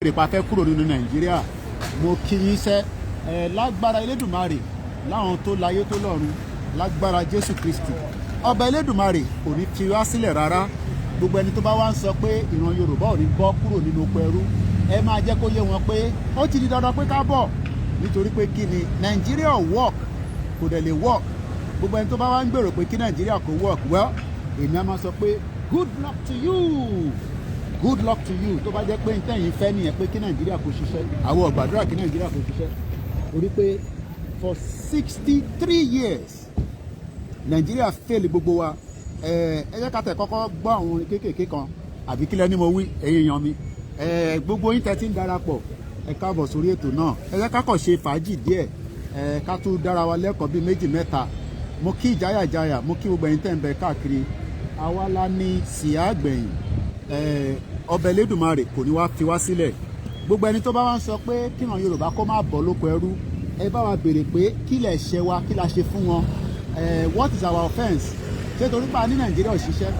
ìrèpà fẹ́ kúrò nínú Nàìjíríà mo kí yín sẹ́ lágbára Elédùmarè láwọn tó láyé tó lọ́run lágbára Jésù Kristi ọba Elédùmarè kò ní fi wá sílẹ̀ rárá gbogbo ẹni tó bá wá ń sọ pé ìran Yorùbá ò ní bọ́ kúrò nínú oko ẹrú ẹ máa jẹ́ kó yé wọn pé ó ti di dandan pé ká bọ̀ nítorí pé kí ni Nàìjíríà work kò dẹ̀ lè work gbogbo ẹni tó bá wá ń gbèrò pé kí Nàìjíríà kò work well èmi á máa sọ pé good luck to you tó bá jẹ́ pé ntẹ̀yìn fẹ́ nìyẹn pé kí Nàìjíríà kò ṣiṣẹ́ àwọn ò gbàdúrà kí Nàìjíríà kò ṣiṣẹ́ torí pé for 63 years Nàìjíríà fail gbogbo wa ẹ jẹ́ ká tẹ̀ kọ́kọ́ gbọ́ àwọn orin kéékèèké kan àbí kílẹ̀ ni mo wí ẹ̀yin èèyàn mi gbogbo yín tẹ́ ti ń darapọ̀ ẹ káàbọ̀ sórí ètò náà ẹ jẹ́ ká kàn ṣe fàájì díẹ̀ ká tún dára wa lẹ́kọ̀ọ́ bíi méjì mẹ́ta mo kí ìjáyàjáyà mo kí gbogbo ẹ̀yin tẹ́ ń bẹ káàkiri àwa la ní síyá àgbẹ̀yìn ọba Elédùmarè kò ní wá fi wá sílẹ̀ gbogbo ẹni tó bá wá ń sọ pé kíran Yorùbá kó má bọ́ lóko ẹrú ẹ bá wa béèrè pé kí lẹ̀ ṣe wa kí la ṣe fún wọn what is our offence ṣé torí pa ní Nàìjíríà ò ṣiṣẹ́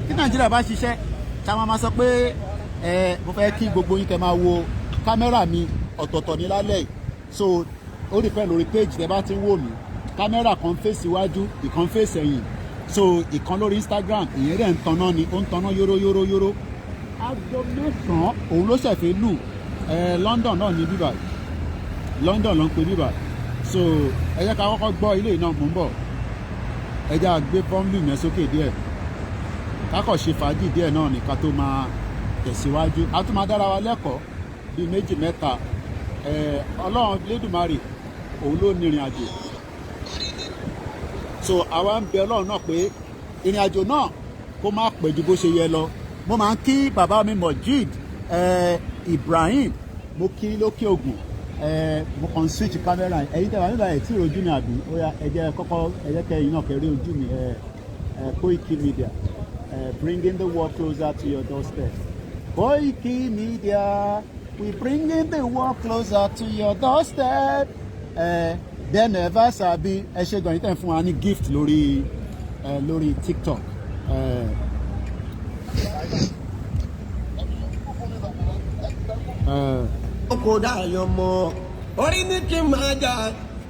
kí Nàìjíríà bá ṣiṣẹ́ táwọn máa sọ pé mo fẹ́ kí gbogbo yín kẹ́ máa wo kámẹ́rà mi ọ̀tọ̀ọ̀tọ̀ ní lálẹ́ yìí so ó rí fẹ́ lórí page tẹ́ bá ti ń wò mí kámẹ́rà kan fèsì iwájú ìkan fèsì ẹ̀yìn so ìkan lórí Instagram ìyẹn rẹ̀ ń tanná ni ó ń tanná yóró aago mẹ́sàn-án òun ló ṣẹ̀fẹ̀ lù London náà ní bíbà London ló ń pe bíbà so ẹ jẹ́ ká kọ́kọ́ gbọ́ ilé náà mò ń bọ̀ ẹ jẹ́ àgbé pọ́ńlù yẹn sókè díẹ̀ kákọ̀ ṣe fàájì díẹ̀ náà ní ká tó máa tẹ̀síwájú a tún máa dára wa lẹ́kọ̀ọ́ bíi méjì mẹ́ta Ọlọ́run Elédùmarè òun ló ní ìrìn àjò so àwa ń bẹ Ọlọ́run náà pé ìrìn àjò náà kó má pẹ́ ju bó ṣe yẹ lọ mo máa ń kí bàbá mi Mojid Ibrahim mo kí lókè ògùn mo kàn switch camera ẹ̀yin tẹ́ wà nígbà ẹ̀ tí ìrojú mi àbí ó yá ẹ jẹ́ kọ́kọ́ ẹ jẹ́ kẹ́ ẹ̀yin náà kẹ́ rí ojú mi Koiki Media bringing the world closer to your doorstep Koiki Media we bringing the world closer to your doorstep then never sabi ẹ ṣe gan yín tẹ́ ń fún wa ní gift lórí TikTok. Kò dáyọ̀ mọ́ orí ní kí n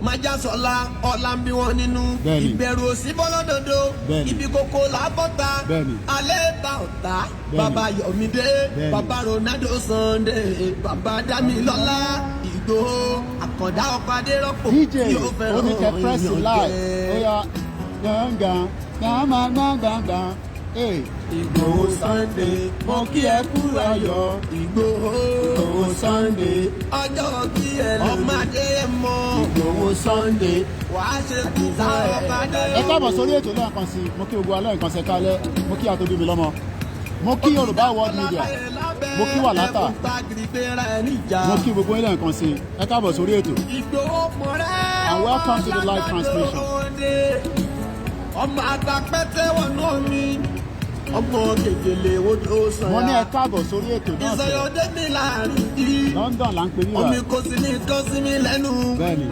máa já sọ́la ọ̀la ń bí wọn nínú ìbẹ̀rù òsì bọ́lọ́dọ̀dọ̀ ibi kòkó làbọ́ta alẹ́ ta ọ̀tá bàbá Yọ̀mídé bàbá Ronaldo Sunday bàbá Dámilọ́lá Ìgbòho Àkàndá ọ̀pàdé rọ́pò yóò fẹ́ràn ìyànjẹ. Ìgbòho Sunday mo kí ẹ kú ayọ̀ Ìgbòho Sunday ọjọ́ kí ẹ lọ ọmọdé mọ Ìgbòho Sunday wàá ṣe kìsà ọmọdé. ẹ káàbọ̀ sórí ètò náà kan sí mo kí gbogbo alẹ́ nǹkan ṣe kálẹ̀ mo kí àtọ́jú mi lọ́mọ mo kí Yorùbá World Media mo kí Wàlátà mo kí gbogbo ilé nǹkan sí ẹ káàbọ̀ sórí ètò and welcome to the live transmission. ọmọ àgbà pẹ́tẹ́ wọnú mi ọmọ gègèlè odò sàn ya. wọ́n ní ẹ káàbọ̀ sórí ètò náà. ìsọyọ̀dé mi láàrin yìí. London là ń pè ní wa. omi kò sí ní kán sí mi lẹ́nu. bẹ́ẹ̀ni.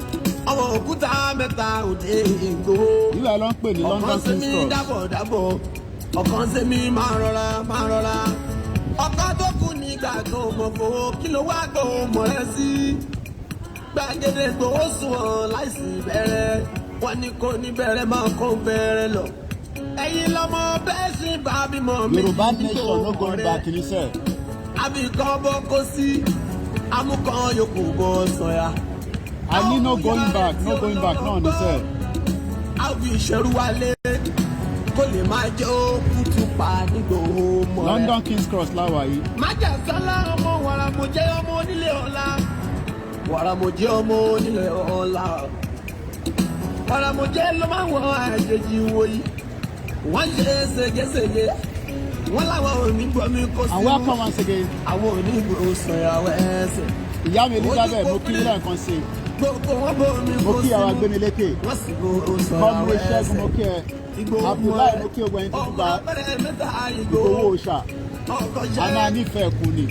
ọmọ òkúta mẹ́ta òde Ìgbòho. ìwà ló ń pè ní London King's Cross. ọkàn sí mi dábọ̀dábọ̀ ọkàn sí mi máa rọra. ọkàn tó kù ní gbàgbọ́ mọ̀ fowó kí ló wá gbọ́ mọ̀ ẹ́ sí. gbàgede Ìgbòho sùn wọn láìsí bẹ̀rẹ̀ wọ́n ní kò ní bẹ̀rẹ̀ máa kó bẹ̀rẹ̀ lọ. ẹ̀yin lọ́mọ bẹ́ẹ̀ sì bá bímọ mi. Yorùbá nation no going back ní sẹ́. àbíkan bọ́ kó sí amúkan yòókù bọ́ sọ̀yà. I need no going back náà ní sẹ́. a fi ìṣẹ́rú wálé kó lè máa jẹ́ òkútu pa nígbòho mọ́ rẹ̀. London King's Cross láwa yìí. májà sálá ọmọ wàràmọ̀jẹ́ ọmọ onílé ọ̀la wàràmọ̀jẹ́ ọmọ onílé ọ̀la wàràmọ̀jẹ́ ló máa ń wọ àjèjì wo yìí wọ́n ṣe ségesège wọ́n láwọn onígbọ̀mí kò sí. and welcome once again. àwọn onígbò sọ̀yàwó ẹsẹ̀. ìyá mi Elizabeth mo kí nílẹ̀ nǹkan sí. gbogbo wọn bò mí kò sí. mo kí àwọn agbénilékè. wọ́n sì bò sọ̀yàwó ẹsẹ̀. Ṣẹ́gun mo kí ẹ. Abdullahi mo kí ogun ẹni tó gba Ìgbòho òòṣà. a máa nífẹ̀ẹ́ kù ni.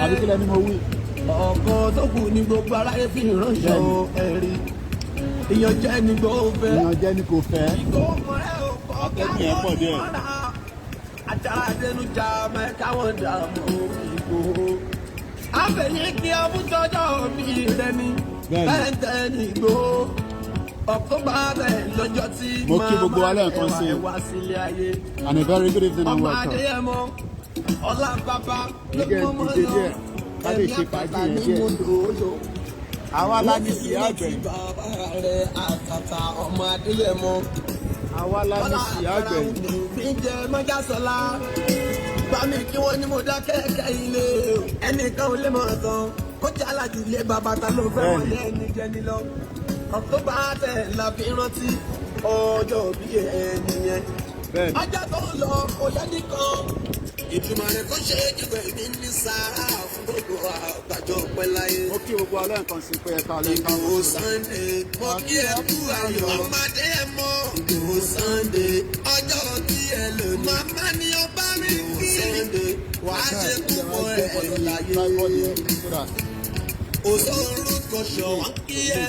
àbíkílẹ̀ ni mo wí. ọkọ̀ tó kù ní gbogbo aráyé fi ránṣẹ́ ẹ̀rí. ìyànjẹ ni kò fẹ́. ìyànjẹ ni kò fẹ́. Ìgbòho mọ̀rẹ́ ò kọ́ atẹ́gùn yẹn pọ̀ díẹ̀. àtàdénújà mẹ́ta wọn dààmú Ìgbòho. káfíń kí abújọjọ́ bí rẹ ni bẹ́ẹ̀ ní Ìgbòho October lọ́jọ́ tí màmá wá sílé ayé. And a very good evening and welcome. Ọmọ Adéyẹmọ ọlá bàbá ló mọ́ mọ́ lọ ẹ̀mí àtàtà ní mọ́tò. Àwa la ní sí àgbẹ̀. Bàbá rẹ̀ àtàtà ọmọ Adéyẹmọ. Àwa la ní sí àgbẹ̀. Mi jẹ Májàsọ́lá. Bá mi kí wọ́n ní mo dá kẹ́kẹ́ ilé. Ẹnìkan ò lè mọ̀ tán. Kó jẹ́ alájú ilé bàbá ta ló fẹ́ wọlé ẹni jẹni lọ. October la fi rántí ọjọ́ bí ẹni yẹn. Ọjọ́ tó ń lọ kò lẹ́nìkan. Ìtumọ̀ rẹ̀ kò ṣe é jùlọ èmi ní sáà fún gbogbo àgbàjọ pẹ́ láyé. Mo kí gbogbo alẹ́ nǹkan sí pé ẹ̀ka alẹ́ nǹkan. Ìgbòho Sunday mo kí ẹ kú ayọ̀. Ọmọdé ẹ mọ Ìgbòho Sunday ọjọ́ tí ẹ lò ní. Màmá ni ọba mi kí. Sunday wàá ṣe púpọ̀ ẹ̀ láyé. Òṣòro kò ṣọ̀wọ́n kí ẹ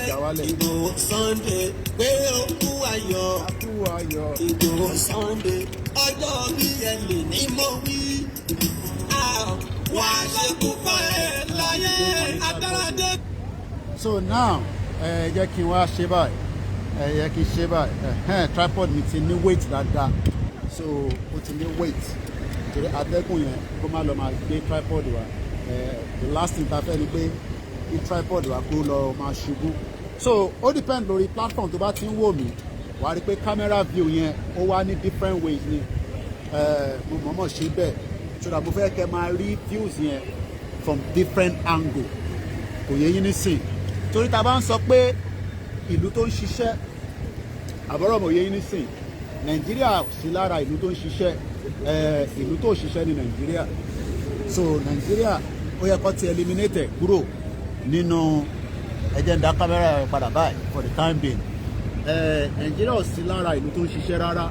Ìgbòho Sunday pé ó kú ayọ̀. Ìgbòho Sunday ọjọ́ bí ẹ lè ní mọ̀ wí. Wà á ṣe púpọ̀ ẹ̀ láyé adáradé. So now jẹ́ kí n wá ṣe báyìí jẹ́ kí n ṣe báyìí tripod mi ti ní weight dáadáa so ó ti ní weight torí atẹ́gùn yẹn kó má lọ máa gbé tripod wa the last thing ta fẹ́ ni pé kí tripod wa kó lọ máa ṣubú so ó depend lórí platform tó bá ti ń wò mí wàá rí pé camera view yẹn ó wá ní different ways ni mo mọ̀ọ́mọ̀ ṣe bẹ́ẹ̀ so that mo fẹ́ kẹ́ máa rí views yẹn from different angle kò yẹ yín nísìn torí ta bá ń sọ pé ìlú tó ń ṣiṣẹ́ àbọ̀rọ̀ mọ̀ yẹ yín nísìn Nàìjíríà sí lára ìlú tó ń ṣiṣẹ́ ìlú tó ṣiṣẹ́ ní Nàìjíríà so Nàìjíríà ó yẹ kó ti eliminate kúrò nínú ẹ̀jẹ̀ ń dá kámẹ́rà padà báyìí for the time being Nàìjíríà ò sí lára ìlú tó ń ṣiṣẹ́ rárá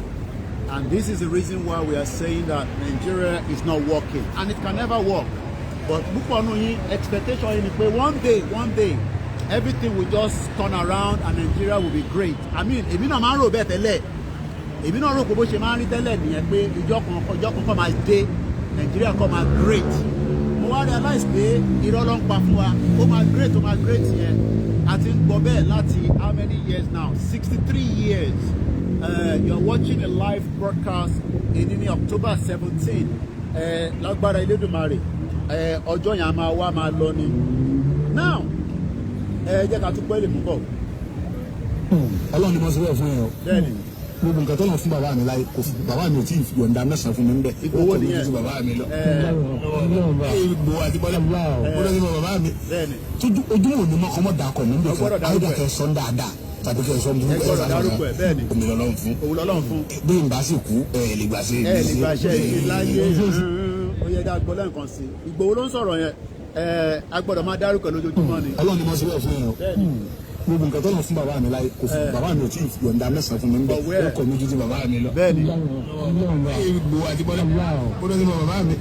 and this is the reason why we are saying that Nigeria is not working and it can never work but púpọ̀ nù yín expectation yìí ni pé one day everything will just turn around and Nigeria will be great I mean èmi náà máa ń rò bẹ́ẹ̀ tẹ́lẹ̀ èmi náà rò pé bó ṣe máa ń rí tẹ́lẹ̀ nìyẹn pé ọjọ́ kan kọ́ máa dé Nigeria kọ́ máa great mo wá realize pé irọ́ ló ń pa fún wa ó máa great yẹn a ti ń gbọ́ bẹ́ẹ̀ láti how many years now 63 years you're watching a live broadcast ní October 17 lágbára Elédùmarè ọjọ́ yẹn a máa wá máa lọ ni now jẹ́ ká tún pẹ́ lè mú bọ̀. Ọlọ́run ni mo sọ bẹ́ẹ̀ fún yẹn o. bẹ́ẹ̀ni. gbogbo nǹkan tó lọ fún bàbá mi láyé kò fún bàbá mi ò tí ì yọ̀ǹda mẹ́sàn-án fún mi ń bẹ̀. owó nìyẹn tó bàbá mi lọ. Ìgbòho àti bọ́lá ó lọ sí bàbá mi. bẹ́ẹ̀ni. ojú wo ni mo kọ́ mọ́ da kọ̀ níbi fún ayédà kẹ́ sọ́n dáadáa tàbí kẹ́ sọ́n burúkú ẹ̀ sọ́n bẹ́ẹ̀ni. omi lọ́lọ́run fún. òun lọ́lọ́run fún. bí n bá sì kú lè gbàṣẹ láyé ó yẹ ká gbọ́ lẹ́ǹkan sí Ìgbòho ló ń sọ̀rọ̀ yẹn a gbọ́dọ̀ máa dárúkọ lójoojúmọ́ ni. Ọlọ́run ni mo sọ bẹ́ẹ̀ fún yẹn o. gbogbo nǹkan tó lọ fún bàbá mi láyé kò fún bàbá mi ò tí ì yọ̀ǹda mẹ́sàn-án fún mi ń bẹ̀ ó kọ̀ méjì tí bàbá mi lọ. bẹ́ẹ̀ni. Ìgbòho àti bọ́lá ó lọ sí bàbá mi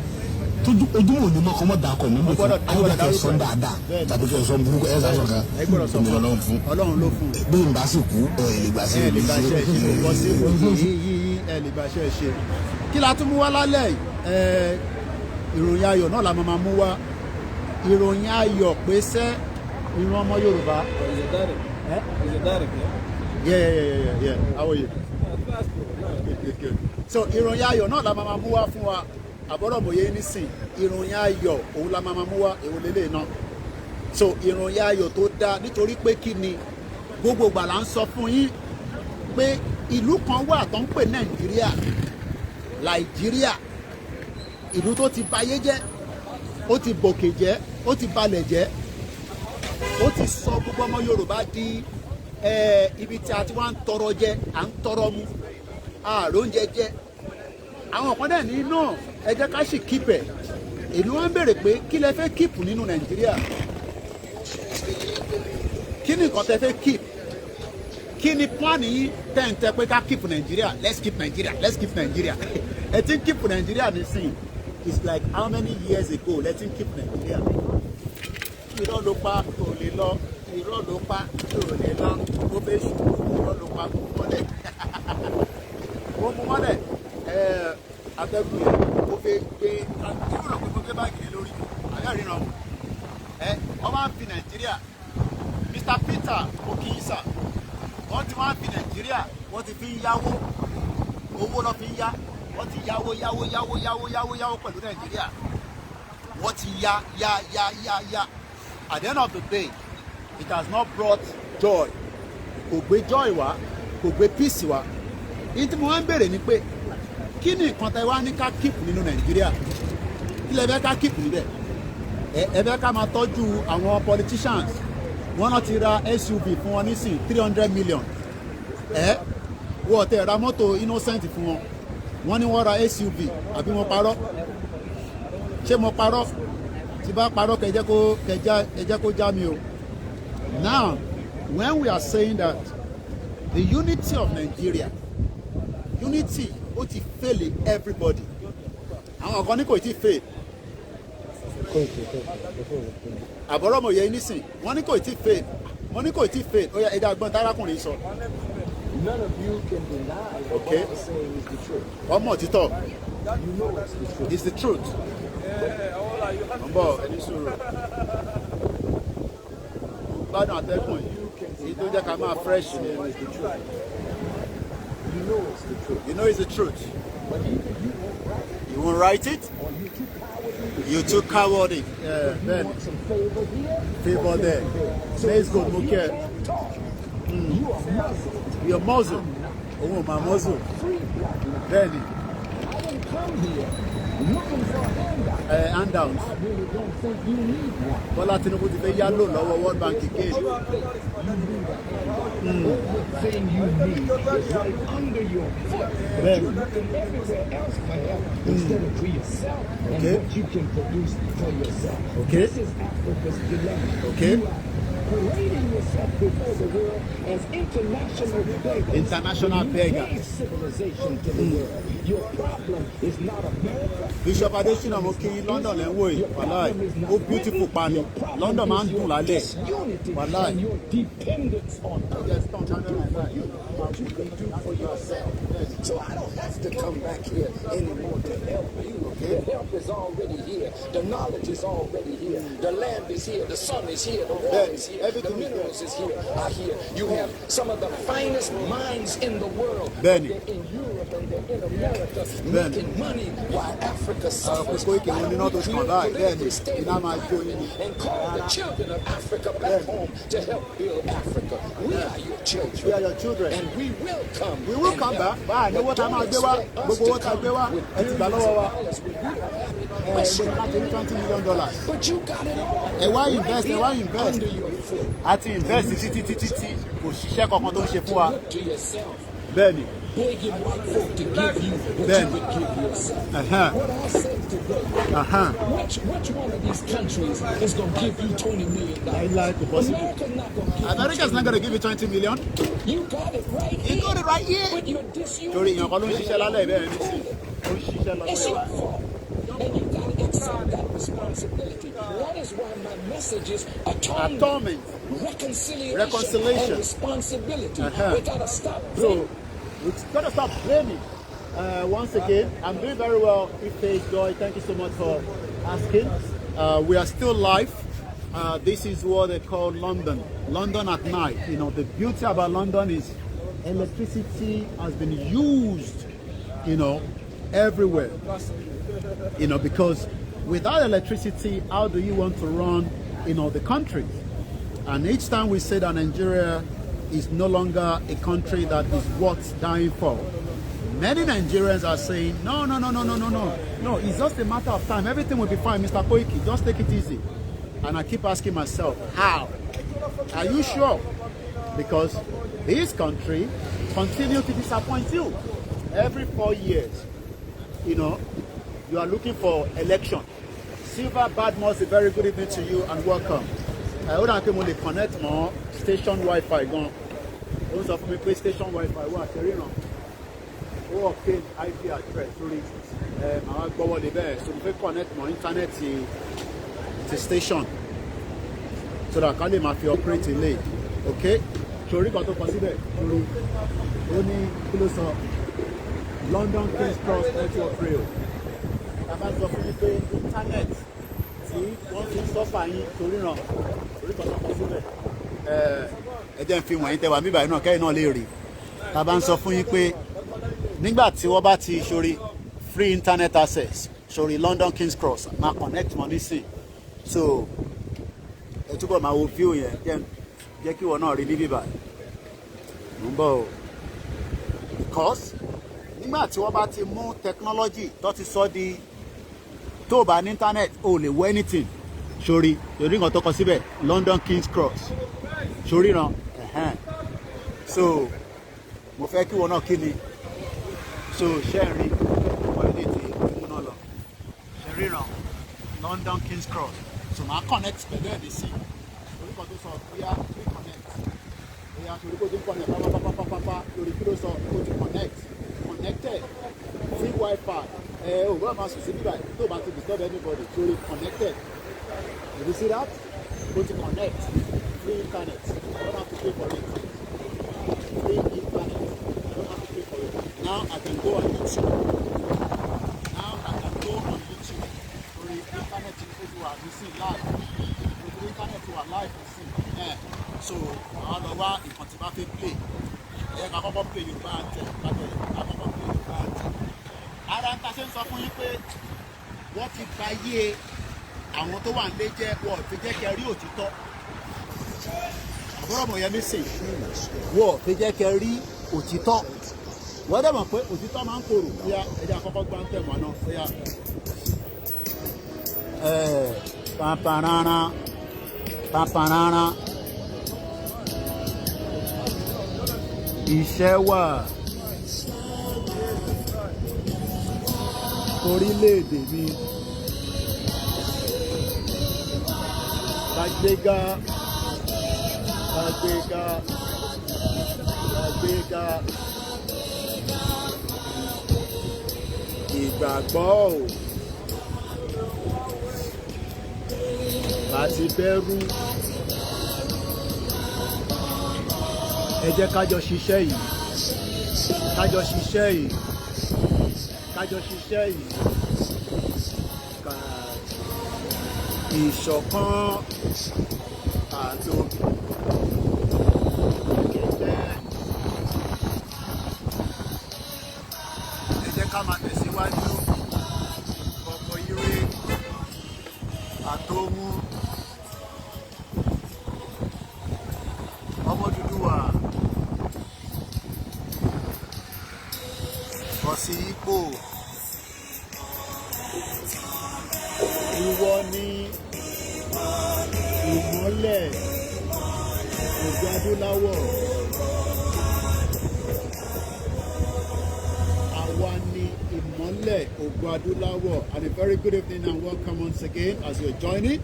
ojú wo ni mo kọ́ mọ́ da kọ̀ níbi fún ayédà kẹ́ sọ́n dáadáa tàbí kẹ́ sọ́n burúkú ẹ̀ sá sọ̀kan omi lọ́lọ́run fún. Ọlọ́run ló fún. bí n bá sì kú lè gbàṣẹ lè gbàṣẹ ṣe kí la tún mú wá lálẹ́ ìròyìn ayọ̀ náà la máa mú wá ìròyìn ayọ̀ pé sẹ́ ìran ọmọ Yorùbá. Yeah. How are you? So ìròyìn ayọ̀ náà la máa mú wá fún wa àbọ̀rọ̀ mòye nísìn ìròyìn ayọ̀ òun la máa mú wá èwo lélẹ̀ náà so ìròyìn ayọ̀ tó dáa nítorí pé kí ni gbogbo ìgbà là ń sọ fún yín pé ìlú kan wà tó ń pè Nàìjíríà ìlú tó ti bayé jẹ́ ó ti bòkè jẹ́ ó ti balẹ̀ jẹ́ ó ti sọ gbogbo ọmọ Yorùbá di ibi tí a ti wá ń tọrọ jẹ à ń tọrọ mu ààrò oúnjẹ jẹ àwọn kan dẹ̀ ní náà ẹ jẹ́ ká sì kípẹ̀ èmi wọ́n ń béèrè pé kí lẹ fẹ́ kípù nínú Nàìjíríà kí ni nǹkan tẹ fẹ́ kíp kí ni plan yín tẹ̀ ń tẹ pé ká kípù Nàìjíríà let's keep Nigeria ẹ ti ń kípù Nàìjíríà nísìnyí it's like how many years ago let's keep Nigeria irọ́ ló pa kò lè lọ irọ́ ló pa kò lè lọ ó fẹ́ ṣù irọ́ ló pa kò mọ́lẹ̀ ó mú mọ́lẹ̀ atẹ́gùn yẹn ó fẹ́ gbé kí ló lọ pé mo gbé báàgì lé lórí àyà ríran wọ́n máa ń fi Nàìjíríà Mr. Peter Okiyisa wọ́n ti máa ń fi Nàìjíríà wọ́n ti fi ń yáwó owó lọ́ fi ń yá wọ́n ti yáwó pẹ̀lú Nàìjíríà wọ́n ti yá at the end of the day it has not brought joy kò gbé joy wá kò gbé peace wá ní tí mo wá ń bèrè ni pé kí ni nǹkan tẹ́ wá ní ká keep nínú Nàìjíríà kí lẹ fẹ́ ká keep níbẹ̀ ẹ fẹ́ ká máa tọ́jú àwọn politicians wọ́n náà ti ra SUV fún wọn nísìn 300 million wọ́n tẹ̀ ra mọ́tò innocent fún wọn wọ́n ní wọ́n ra SUV àbí wọ́n parọ́ ṣé mo parọ́ tí bá parọ́ kẹjẹ́ kó já mi o. Now when we are saying that the unity of Nigeria unity ó ti fail everybody àwọn kan ní kò tí fail àbọ̀rọ̀ mọ̀ yẹ nísìn wọ́n ní kò tí fail wọ́n ní kò tí fail ó yá ẹ̀dá gbọ́n tárákùnrin sọ. None of you can deny what okay. God is saying is the truth. ọmọ òtítọ́ You know it's the truth. it's the truth. ọ̀nbọ̀ ẹni sọ̀rọ̀ gbádùn àtẹ́kùn yìí tó jẹ́ ká máa fresh ni It's the truth. You know it's the truth. you know it's the truth. But either you you won't write won't write it or you too cowardly. you want some favor here. Favor there. Let's go, Muke. You are Muslim. You're Muslim. Oh, my Muslim. Free black man. Benny. I didn't come here looking for a handout. Handouts. I really don't think you need one. Bọ́lá Tinubu ti fẹ́ yá lò lọ́wọ́ World Bank again. Everything you need is right under your foot. But you're looking everywhere else for help instead of for yourself and what you can produce for yourself. Okay. This is Africa's dilemma. Okay. You are parading yourself before the world as international beggars. International You beggar. gave civilization to the world. Your problem is not America. Bishop Adesina mo kí London lẹ́ ń wò yìí. Wàláì. Ó beautiful pa ni. London máa ń dùn lálẹ́. Unity Wàláì. and your dependence on others to do for you what you can do for yourself. So I don't have to come back here anymore to help you. The help is already here. The knowledge is already here. The land is here. The sun is here. The water is here. The minerals is here. Are here. You have some of the finest minds in the world. Benny. They're in Europe and they're in America Benny. making money while Africa suffers. Kókó ìkè wọn ní náà tó ṣùgbọ́n báyìí. Bẹ́ẹ̀ni, iná máa jó yín ni. And call the children of Africa back home to help build Africa. We are your children. We are your children. And we will come. We will come back. Báyìí ní owó tá a máa gbé wá. Gbogbo owó tá a gbé wá. Ẹ ti gbà lọ́wọ́ wa. Gbogbo láti ní $20 million. But you got it all. Ẹ wá invest. Under your foot. A ti invest títí kò ṣiṣẹ́ kankan tó ń ṣe fún wa. Look to yourself. Bẹ́ẹ̀ni. Begging white folk to give you what Then. you would give yourself. Uh-huh. What I said today, which one of these countries is going to give you $20 million? Like possible. America's not going to give America's not going to give you 20 million. you got it right here. You got it right here. But you're disunity. Torí èèyàn kan ló ń ṣiṣẹ́ lálẹ́ bẹ́ẹ̀ ní sí. Ó ń ṣiṣẹ́ It's lọ́wọ́ your wa. fault. And you got to accept that responsibility. That is why my message is atonement, reconciliation, and responsibility. We got to stop. So, we've got to stop blaming. Once again, I'm doing very well. If Joy, thank you so much for asking. We are still live. This is what they call London. London at night. You know, the beauty about London is electricity has been used, you know, everywhere. You know, because without electricity, how do you want to run, you know, the country? And each time we say that Nigeria is no longer a country that is worth dying for, many Nigerians are saying, no, it's just a matter of time. Everything will be fine, Mr. Koiki. Just take it easy. And I keep asking myself, how? Are you sure? Because this country continues to disappoint you. Every 4 years, you know, you are looking for election. Silver Badmus, a very good evening to you and welcome. I would like to connect more station Wi-Fi. Also for me, PlayStation Wi-Fi. What ó obtain IP address lórí àwọn agbọ́wọ́lé bẹ́ẹ̀ so mo fẹ́ connect mọ́ internet ti station so that ká lè máa fi operate ilé ok torí kan tó kọ síbẹ̀ torí ó ní kí ló sọ London King's Cross network rail tàbá sọ fún mi pé internet ti tí wọ́n fi sọ́fà yín torí ràn orí kan tó kọ síbẹ̀. Ẹ jẹ́ n fi wọ̀nyí tẹ́wàá bíbá yìí náà kẹ́yìn náà lè rí tá a bá ń sọ fún yín pé nígbà tí wọ́n bá ti sórí free internet access sórí London King's Cross máa connect wọn nísìn so ẹ túbọ̀ máa wo view yẹn jẹ́ kí wọ́n náà rí ní bíbá ń bọ̀ o because nígbà tí wọ́n bá ti mú technology tó ti sọ di tó bá ní internet o lè wo anything sórí nǹkan tó kọ síbẹ̀ London King's Cross sórí ràn so mo fẹ́ kí wọ́n náà kí ni so ṣe ń rí wọ́n lè ti ìmúná lọ ṣe ríran London King's Cross so máa connect pẹ̀lú ẹ̀dí sí orúkọ tó sọ bóyá free connect bóyá orúkọ tó connect pápápápápá lórí kí ló sọ ó ti connected free wifi òwúrọ̀ máa sùn sí bíbá tó bá ti disturb anybody lórí connected you see that ó ti connect free internet you don't have to pay for it free internet you don't have to pay for it now I can go on YouTube lórí internet tó ti wà ní sí live lórí internet tó wà live ní sí so àwọn lọ wá nǹkan tí bá fẹ́ play ká kọ́kọ́ play Yorùbá àtẹ ká kọ́kọ́ play Yorùbá àtẹ ara ń ta ṣe ń sọ fún yín pé wọ́n ti gba yé àwọn tó wà ń lé jẹ́ wọ́n fi jẹ́ kẹ́ rí òtítọ́ àbúrò mọ̀ yẹn mi sìn wọ́n fi jẹ́ kẹ́ rí òtítọ́ wọ́n dẹ̀ mọ̀ pé òtítọ́ máa ń korò bóyá ẹ̀jẹ̀ àkọ́kọ́ gbá ń tẹ̀ wọ́n náà bóyá pàpàràrà iṣẹ́ wà orílẹ̀-èdè mi gbàgbéga ìgbàgbọ́ ò láti bẹ̀rù ẹ jẹ́ kájọ ṣiṣẹ́ yìí ìṣọ̀kan àti ẹ jẹ́ ká máa tẹ̀síwájú ọkọ̀ ire àtòhun ọmọ Odùduwà bọ́ sí ipò ìwọ ni ìmọ́lẹ̀ ògo adúláwọ̀ àwa ni ìmọ́lẹ̀ ògo adúláwọ̀ and a very good evening and welcome once again as you're joining.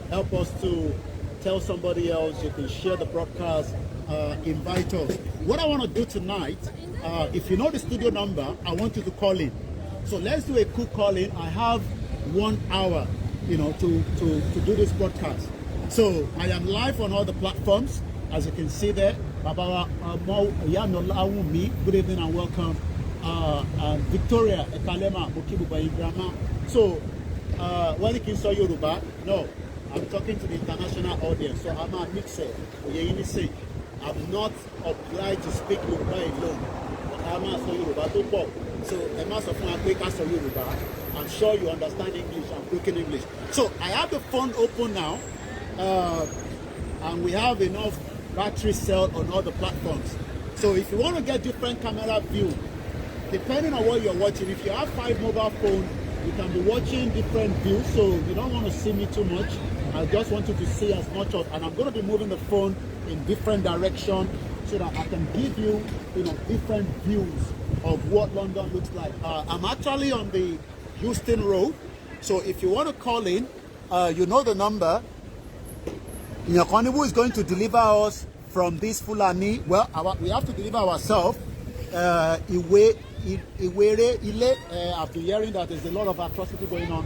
Help us to tell somebody else, you can share the broadcast, invite us. What I want to do tonight, if you know the studio number, I want you to call in. So let's do a quick call in. I have 1 hour, to do this broadcast. So I am live on all the platforms, as you can see there. Good evening and welcome. Victoria Ekalema Mokibuba Ibrahima. So when you can say Yoruba, no, I'm talking to the international audience. So I'm a mixer. I'm not obliged to speak Yoruba alone. I'm a Yoruba to pop. So I'm sure you understand English. I'm speaking English. So I have the phone open now, and we have enough battery cell on all the platforms. So if you want to get different camera view, depending on what you're watching, if you have 5 mobile phones, you can be watching different views. So you don't want to see me too much. I just want you to see as much of, and I'm going to be moving the phone in different directions so that I can give you, different views of what London looks like. I'm actually on the Euston Road. So if you want to call in, you know the number. Nyakonibu is going to deliver us from this Fulani. Well, we have to deliver ourselves. After hearing that there's a lot of atrocity going on.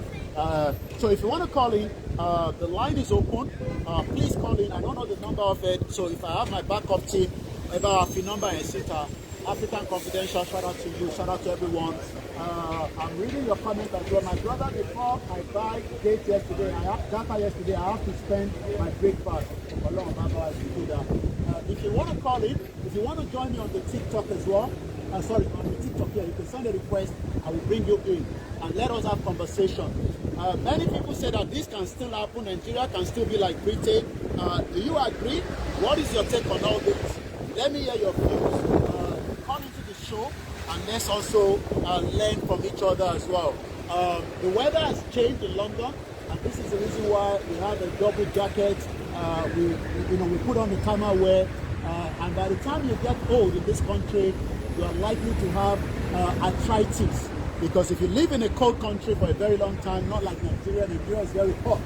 So if you want to call in, the line is open. Please call in. I don't know the number of it. So if I have my backup team, about a number and sitter, African Confidential, shout out to you, shout out to everyone. I'm reading your comment as well. My brother, before I buy data yesterday, I have to spend my breakfast. If you want to call in, if you want to join me on the TikTok as well, on the TikTok here, you can send a request. I will bring you in and let us have conversation. Many people say that this can still happen. Nigeria can still be like Britain. Do you agree? What is your take on all this? Let me hear your views. Come into the show and let's also learn from each other as well. The weather has changed in London, and this is the reason why we have a double jacket. We put on the thermal wear, and by the time you get old in this country, you are likely to have arthritis. Because if you live in a cold country for a very long time, not like Nigeria is very hot.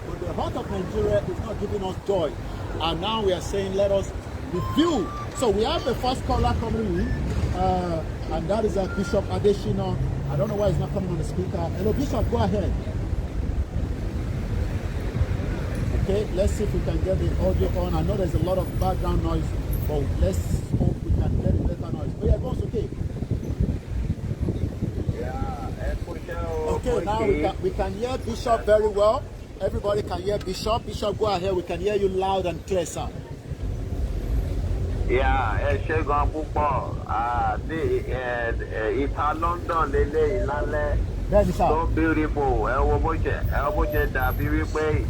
But the hot of Nigeria is not giving us joy. And now we are saying, let us review. So we have the first caller coming in, and that is Bishop Adeshina. I don't know why he's not coming on the speaker. Hello, Bishop, go ahead. Okay, let's see if we can get the audio on. I know there's a lot of background noise, but let's hope we can get a better noise. Oh yeah, boss, okay. Okay, now we can hear Bishop very well. Everybody can hear Bishop. Bishop, go ahead. We can hear you loud and clear, sir. Yeah, Shegun Pupo. It's London, so beautiful.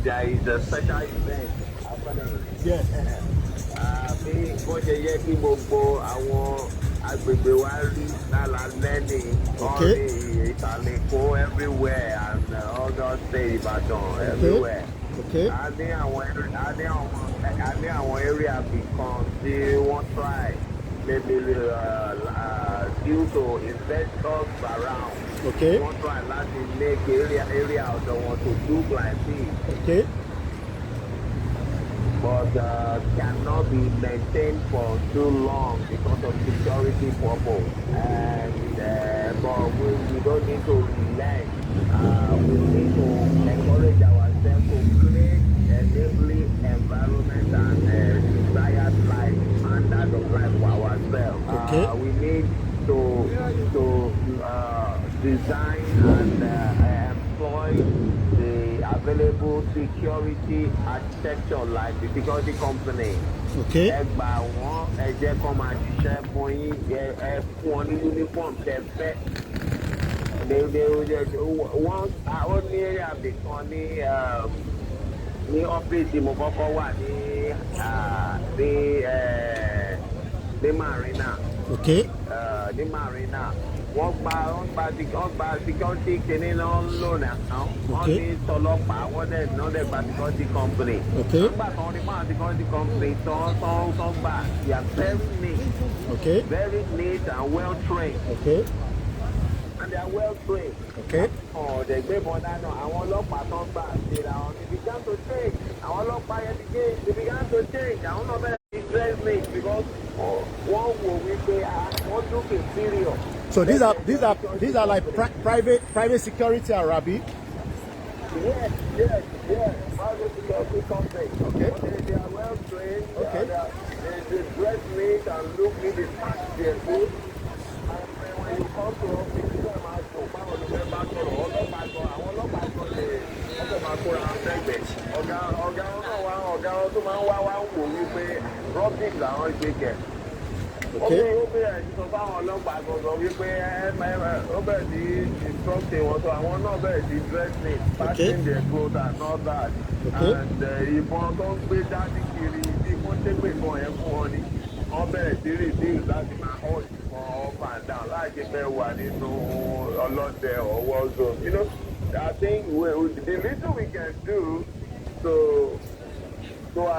There is a special event happening. Yes. Go everywhere and all those states everywhere. Okay. Our area because they won't try. Maybe due to investors around. Okay. Won't try to make area out there want to do like this. Okay. But cannot be maintained for too long because of security purpose. And but we don't need to relent. We need to encourage ourselves to create a lively environment and desired life, standard of life for ourselves. Okay. We need to design and employ the available security architecture like the security company. Okay. Uniform once only area become ní ọ́fíìsì mo kọ́kọ́ wà ní Marina. Okay. Ní Marina. Wọ́n gba security kìíní náà ń lò náà. Wọ́n ní tọlọ́pàá wọ́n dẹ̀ gba security company. Okay. Nígbà tó ń rí máa security company tán gbà. They are very neat. Okay. Very neat and well trained. Okay. And they are well trained. Okay. They began to change. I don't know whether it's dress me because one will we say one look inferior. So these are like private security, Arabi. Yes. Private security company. Okay. They are well trained. Okay. They dress neat and look neat. They pack their food. And when you come to office, you don't have to find on the member àwọn ọlọ́pàá kan lè ọkọ̀ máa kóra sẹ́gbẹ̀ẹ́. Ọ̀gá tó máa ń wá ń wò wípé rọ́bìk làwọn gbé kẹ̀. Ó bẹ̀rẹ̀ sí sọ fáwọn ọlọ́pàá gangan wípé ó bẹ̀rẹ̀ sí instructing wọn tó àwọn náà bẹ̀rẹ̀ sí dressing, passing their clothes and all that. And ìbọn tó ń gbé dání kiri bí wọ́n ṣépè kan ẹ̀ fún wọn ni. Wọ́n bẹ̀rẹ̀ sí reduce láti máa hàn ìbọn up and down láti fẹ́ wà nínú ọlọ́dẹ or war zone. You know, I think the little we can do to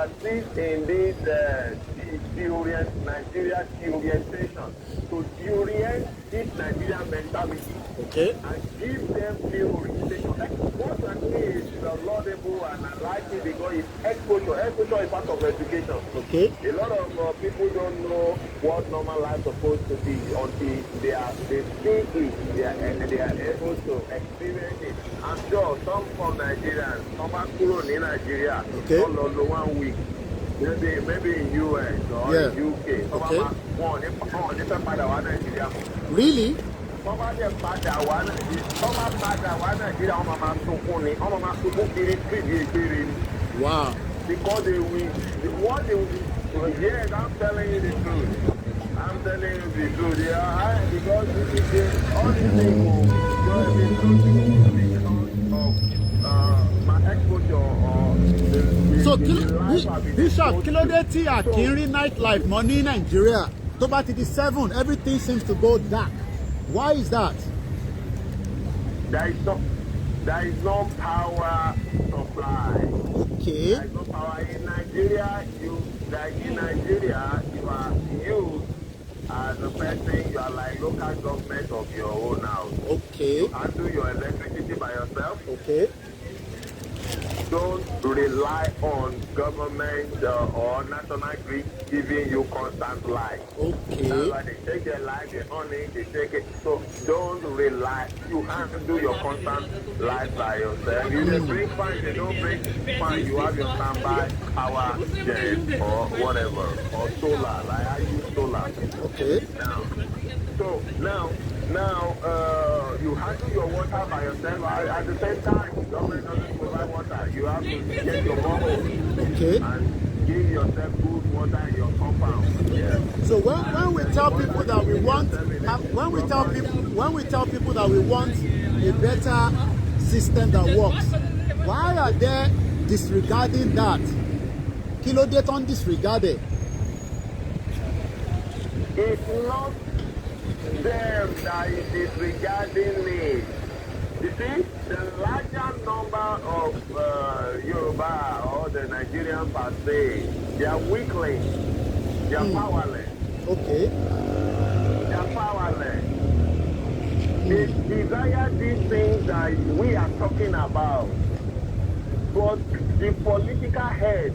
assist in this Nigeria orientation, to orient this Nigerian mentality, and give them new orientation. What I mean is laudable and I like it because it's exposure. Exposure is part of education. Okay. A lot of people don't know what normal life is supposed to be until they see it, they are able to experience it. I'm sure some from Nigerians, some are in Nigeria, all 1 week. maybe in US or Yeah. in UK. Okay. Really? Really? Wow. Because they will, what they will, yes, I'm telling you the truth. I'm telling you the truth. Yeah, because this is all these things will my exposure or So the life I've been Bishop, exposed kí ló dé to. tí a kì í rí nightlife mọ́ ní Nigeria? Tó bá ti di 7, everything seems to go dark. Why is that? There is no power supply. Okay. There is no power in Nigeria. You are you as a person. You are like local government of your own house. Okay. You handle your electricity by yourself. Okay. Don't rely on government or national grid giving you constant light. Okay. That's why they take their light, they on it, they take it. So don't rely. You have to do your constant light by yourself. If they bring fine, they don't bring fine. You have your standby power gen or whatever, or solar. Like I use solar. Okay. Now, you handle your water by yourself. At the same time, the government doesn't provide water. You have to get your borehole. Okay. And give yourself good water in your compound. Yeah. So when we tell people that we want, when we tell people that we want a better system that works, why are they disregarding that? Kí ló dé tán disregarded? It's not them that is disregarding me. You see, the larger number of Yoruba or the Nigerian per se, they are weaklings. They are powerless. Okay. They are powerless. They desire these things that we are talking about. But the political head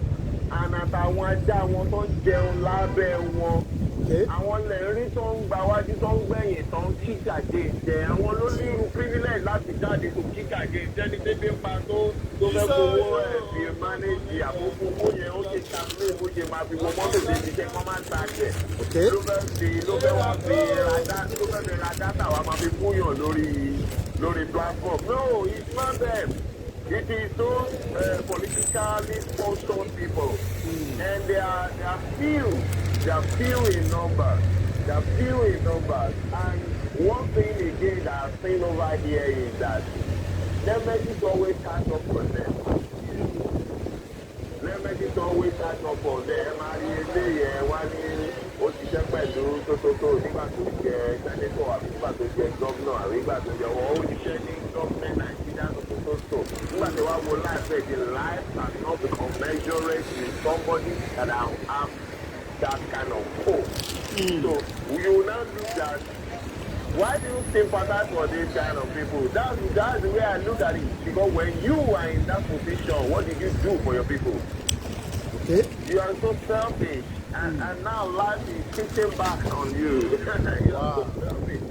and àtàwọn ajá wọn tó ń jẹun lábẹ́ wọn. Àwọn lẹ́rìí tó ń gba wájú tó ń gbẹ̀yìn tó ń kíkàgé jẹ àwọn ló ní irú privilege láti jáde tó kíkàgé jẹ́ ní dédé pa tó fẹ́ fowó fi mánéjì àkókò owó yẹn ó ṣe ṣàmúlò bó ṣe máa fi wọ mọ́tò débi jẹ́ kọ́ máa ta jẹ́. ló fẹ́ wá fi ra dátà wa máa fi fúnyàn lórí platform. No, it's not them. It is those politically sponsored people, and they are few. They are few in numbers. They are few in numbers. And one thing again that I've seen over here is that Nemesis always catch up on them. Nemesis always catch up on them. Òṣìṣẹ́ pẹ̀lú tótótó nígbà tó jẹ sẹ́nẹ́tọ̀ àbí nígbà tó jẹ gọ́vnọ̀ àbí nígbà tó jẹ wọ́n òṣìṣẹ́ ní gọ́ọ̀mẹ̀ntì Nàìjíríà tótótó. Nígbà tí wàá wo láìpẹ́ the life cannot be commensurate with somebody that have that kind of hope. So we will now look at why do you sympathize for this kind of people? That's the way I look at it. Because when you are in that position, what did you do for your people? Okay. You are so selfish. And now life is kicking back on you. You are so selfish.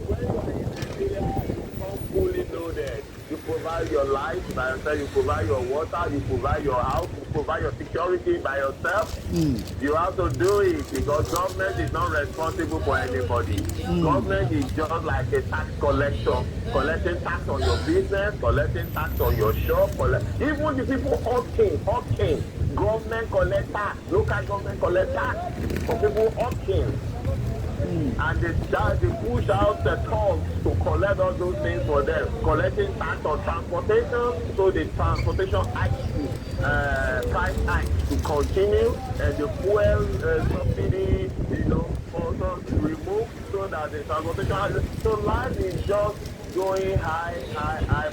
When you are in Nigeria, you come fully loaded. You provide your life by yourself, you provide your water, you provide your house, you provide your security by yourself. You have to do it because government is not responsible for anybody. Government is just like a tax collector, collecting tax on your business, collecting tax on your shop, even the people hawking. Government collect tax, local government collect tax for people hawking. And they push out the thugs to collect all those things for them, collecting tax on transportation, so the transportation price hike to continue, and the fuel subsidy, also removed so that the transportation. So life is just going high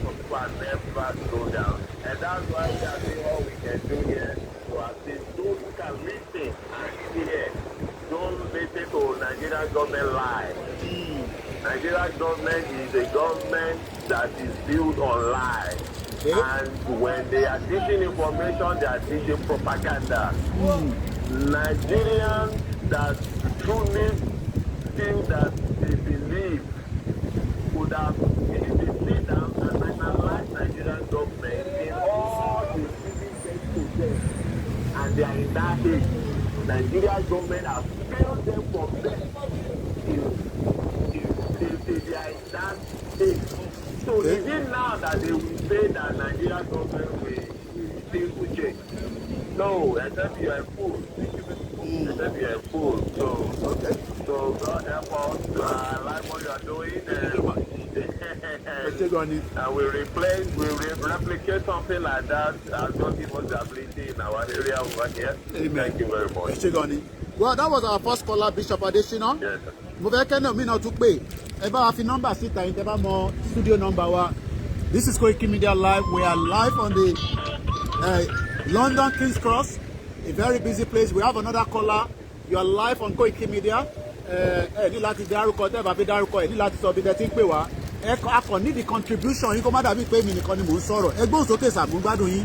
for people and never slow down, and that's why we are doing what we can do here to assist those who can listen and hear. Don't listen to Nigerian government lie. Nigerian government is a government that is built on lies. And when they are teaching information, they are teaching propaganda. Nigerians that truly feel that they believe would have sit down and analyze Nigerian government in all the civil to them. and they are in that age. Nigeria government has failed them from there till they are in that age. So is it now that they will say that Nigeria government will change? No, except you are a fool. Except you are a fool. So God help us. I like what you are doing. And we replicate something like that and don't give us the ability in our area over here. Amen. Thank you very much. Well, that was our first caller, Bishop Adesina. Yes, sir. Mo fẹ́ kẹ́nà mi náà tún pé ẹ bá wa fi nọ́mbà síta yín tẹ́ bá mọ studio number wa. This is Koiki Media Live. We are live on the London King's Cross, a very busy place. We have another caller. You are live on Koiki Media. Ní láti dárúkọ tẹ́ bá fi dárúkọ ẹ̀ ní láti sọ bí tẹ́ ti ń pè wá. Ẹ kàn ní the contribution yín kó má dàbí pé mi nìkan ni mò ń sọ̀rọ̀. Ẹ gbóhùn sókè sàmúgbádùn yín.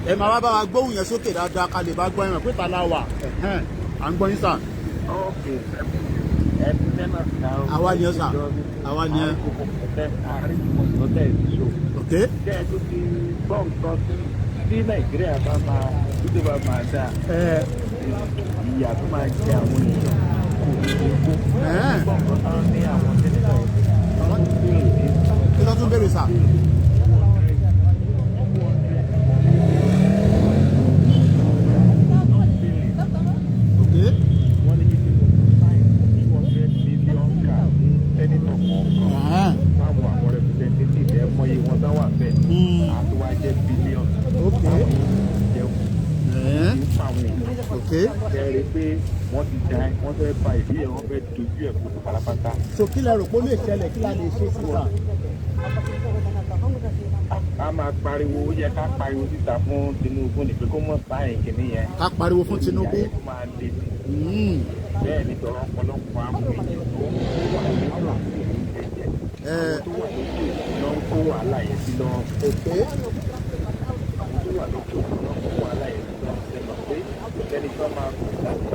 Ẹ máa wá bá wa gbóhùn yẹn sókè dáadáa ká lè bá gbọ́ ẹ̀ràn pé ta la wà. À ń gbọ́ yín sà. Àwa ni ẹ sà. Àwa ni ẹ. Ok. Tí Nàìjíríà bá máa dúdú bá máa dà ìyà tó máa jẹ àwọn èèyàn kò ní gbogbo gbọ̀ngàn tán ní àwọn sẹ́nitọ̀ wọ́n ti béèrè kí ló tún béèrè sà. Ok. wọ́n ní kíkí ló ń sáyìn $200 million ká fún sẹ́nitọ̀ kọ̀ọ̀kan fáwọn àwọn representative ẹ̀ mọyì wọn tán wà bẹ́ẹ̀ àtúwájẹ́ bílíọ̀nù. Ok. Ok. Kẹ́rì pé wọ́n ti dá wọ́n fẹ́ ba ìdí ẹ̀ wọ́n fẹ́ dojú ẹ̀ kúrò pátápátá. So kí lẹ rò pé ó lè ṣẹlẹ̀ kí la lè ṣe sí wa. Ká máa pariwo ó yẹ ká pariwo síta fún Tinubu ní pé kó mọ̀ sáyìn kìíní yẹn. Ká pariwo fún Tinubu. Ìyá ẹ̀ máa le sí. Bẹ́ẹ̀ ni tọrọ ọ̀pọ̀lọpọ̀ àwọn èèyàn tó wà nínú àwọn ẹ̀jẹ̀. Tó wà lókè lọ ń kó wàhálà yẹn sí lọ. Tó wà lókè lọ ń kó wàhálà yẹn sí lọ. Ẹni tó máa kú láti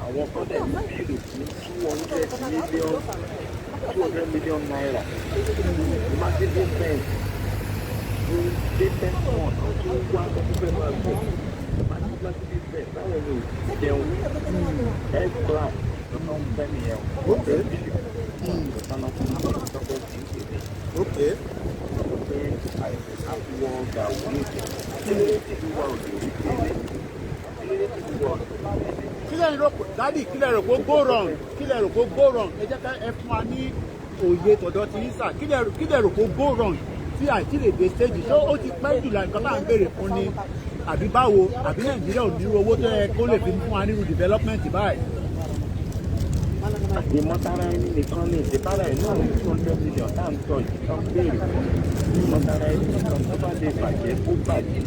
àwọn kan dẹ̀ ní bíìlì fún $200 million naira. Marketing fence fún data fund tó wá ọdún máa gbọ́. Marketing fence táwọn ò jẹun health class tó náà ń bẹ́ nìyẹn. Ó bẹ́ẹ̀ bíìlì ìtọ́nà fún ìtọ́kọ̀ tí ń pèsè. Ok. Pé àfiwọ́ ọ̀gá òní ìwà òde orí tẹ̀lé. Kí lẹ rò pé dádì kí lẹ rò pé go wrong kí lẹ rò pé go wrong ẹ jẹ́ ká ẹ fún wa ní òye tọ̀dọ̀ ti yín sà kí lẹ rò pé go wrong tí àìtí lè dé stage ṣé ó ti pẹ́ jù nǹkan tá à ń béèrè fún ni àbí báwo àbí Nàìjíríà ò ní owó tó yẹ kó lè fi fún wa nínú development báyìí. Ìmọ̀tara ẹni nìkan ní ìdíbára ẹ̀ náà ní $200 million tá à ń sọ yìí tó ń béèrè fún. Ìmọ̀tara ẹni nìkan tó bá lè bàjẹ́ kó bàjẹ́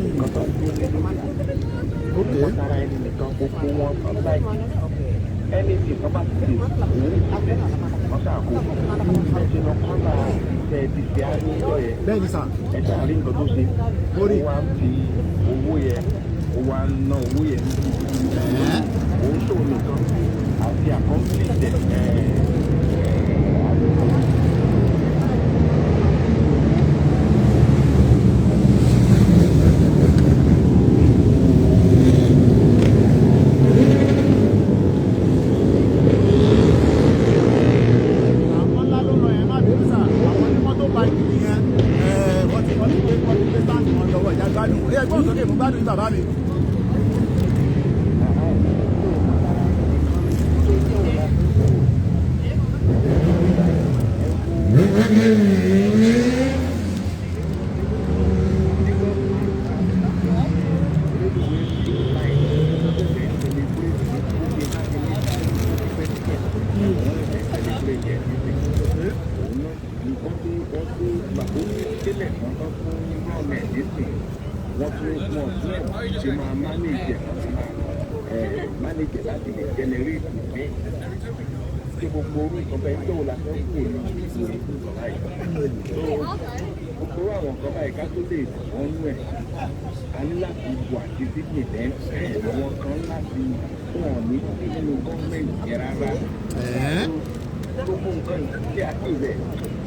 nǹkan tó ń gbé nínú. Ìmọ̀tara ẹni nìkan gbogbo wọn kan láìpẹ́. Ẹni tí kan bá ti lè òun ìfẹ́ wọn ṣàkó. Ẹ̀ṣẹ̀ lọ kọ́ náà iṣẹ́ ti ṣe àríyọ yẹn. Bẹ́ẹ̀ni sà. Ẹ̀ṣẹ̀ àrí nǹkan tó ṣe. Ó wá ń fi owó yẹn ó wá ń ná owó yẹn ní òun ṣòwò nìkan àti àkọ́ńtìlẹ̀ bàbá mi. mánéjì láti lè jẹnẹrétì ní tí gbogbo orí nǹkan bẹ́ẹ̀ tó la fẹ́ kú ní ìlú ìjọba yìí. Gbogbo àwọn nǹkan báyìí ká tó lè wọ́n nú ẹ̀ a ní láti wà títí nìlẹ́ àwọn kan láti fún ọ ní nínú gọ́ọ̀mẹ̀ntì yẹn rárá. gbogbo nǹkan yìí ṣé àti rẹ̀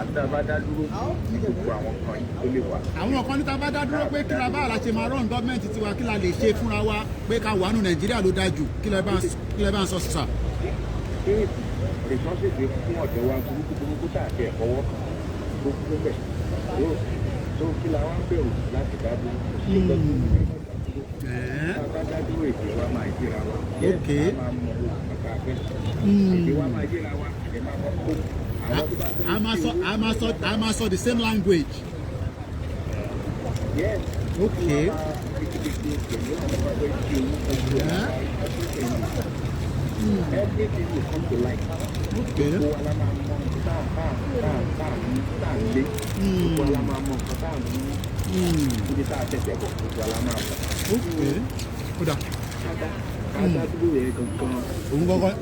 àtàbádá dúró gbogbo àwọn kan yìí tó lè wà. àwọn kan ní tá a bá dá dúró pé kí la bá àlà ṣe máa rán gọ́ọ̀mẹ̀ntì tiwa kí la lè ṣe fúnra wa pé ká wà nù Nàìjíríà ló dájú kí lẹ bá ń sọ sísà. ṣé ìsọ́sẹ̀dẹ̀ fún ọ̀dọ́ wa burúkú tààtẹ̀ ọwọ́ tó kú bẹ̀ tó kí la wá ń bẹ̀rù láti dá dúró. Bàbá dúró èdè wa máa yíra wa. Ok. Èdè wa máa yíra wa, èdè máa mọ̀ kó. I must the same language. Yes. Okay. Yeah. Everything will come to light. Okay. Okay. Kódà.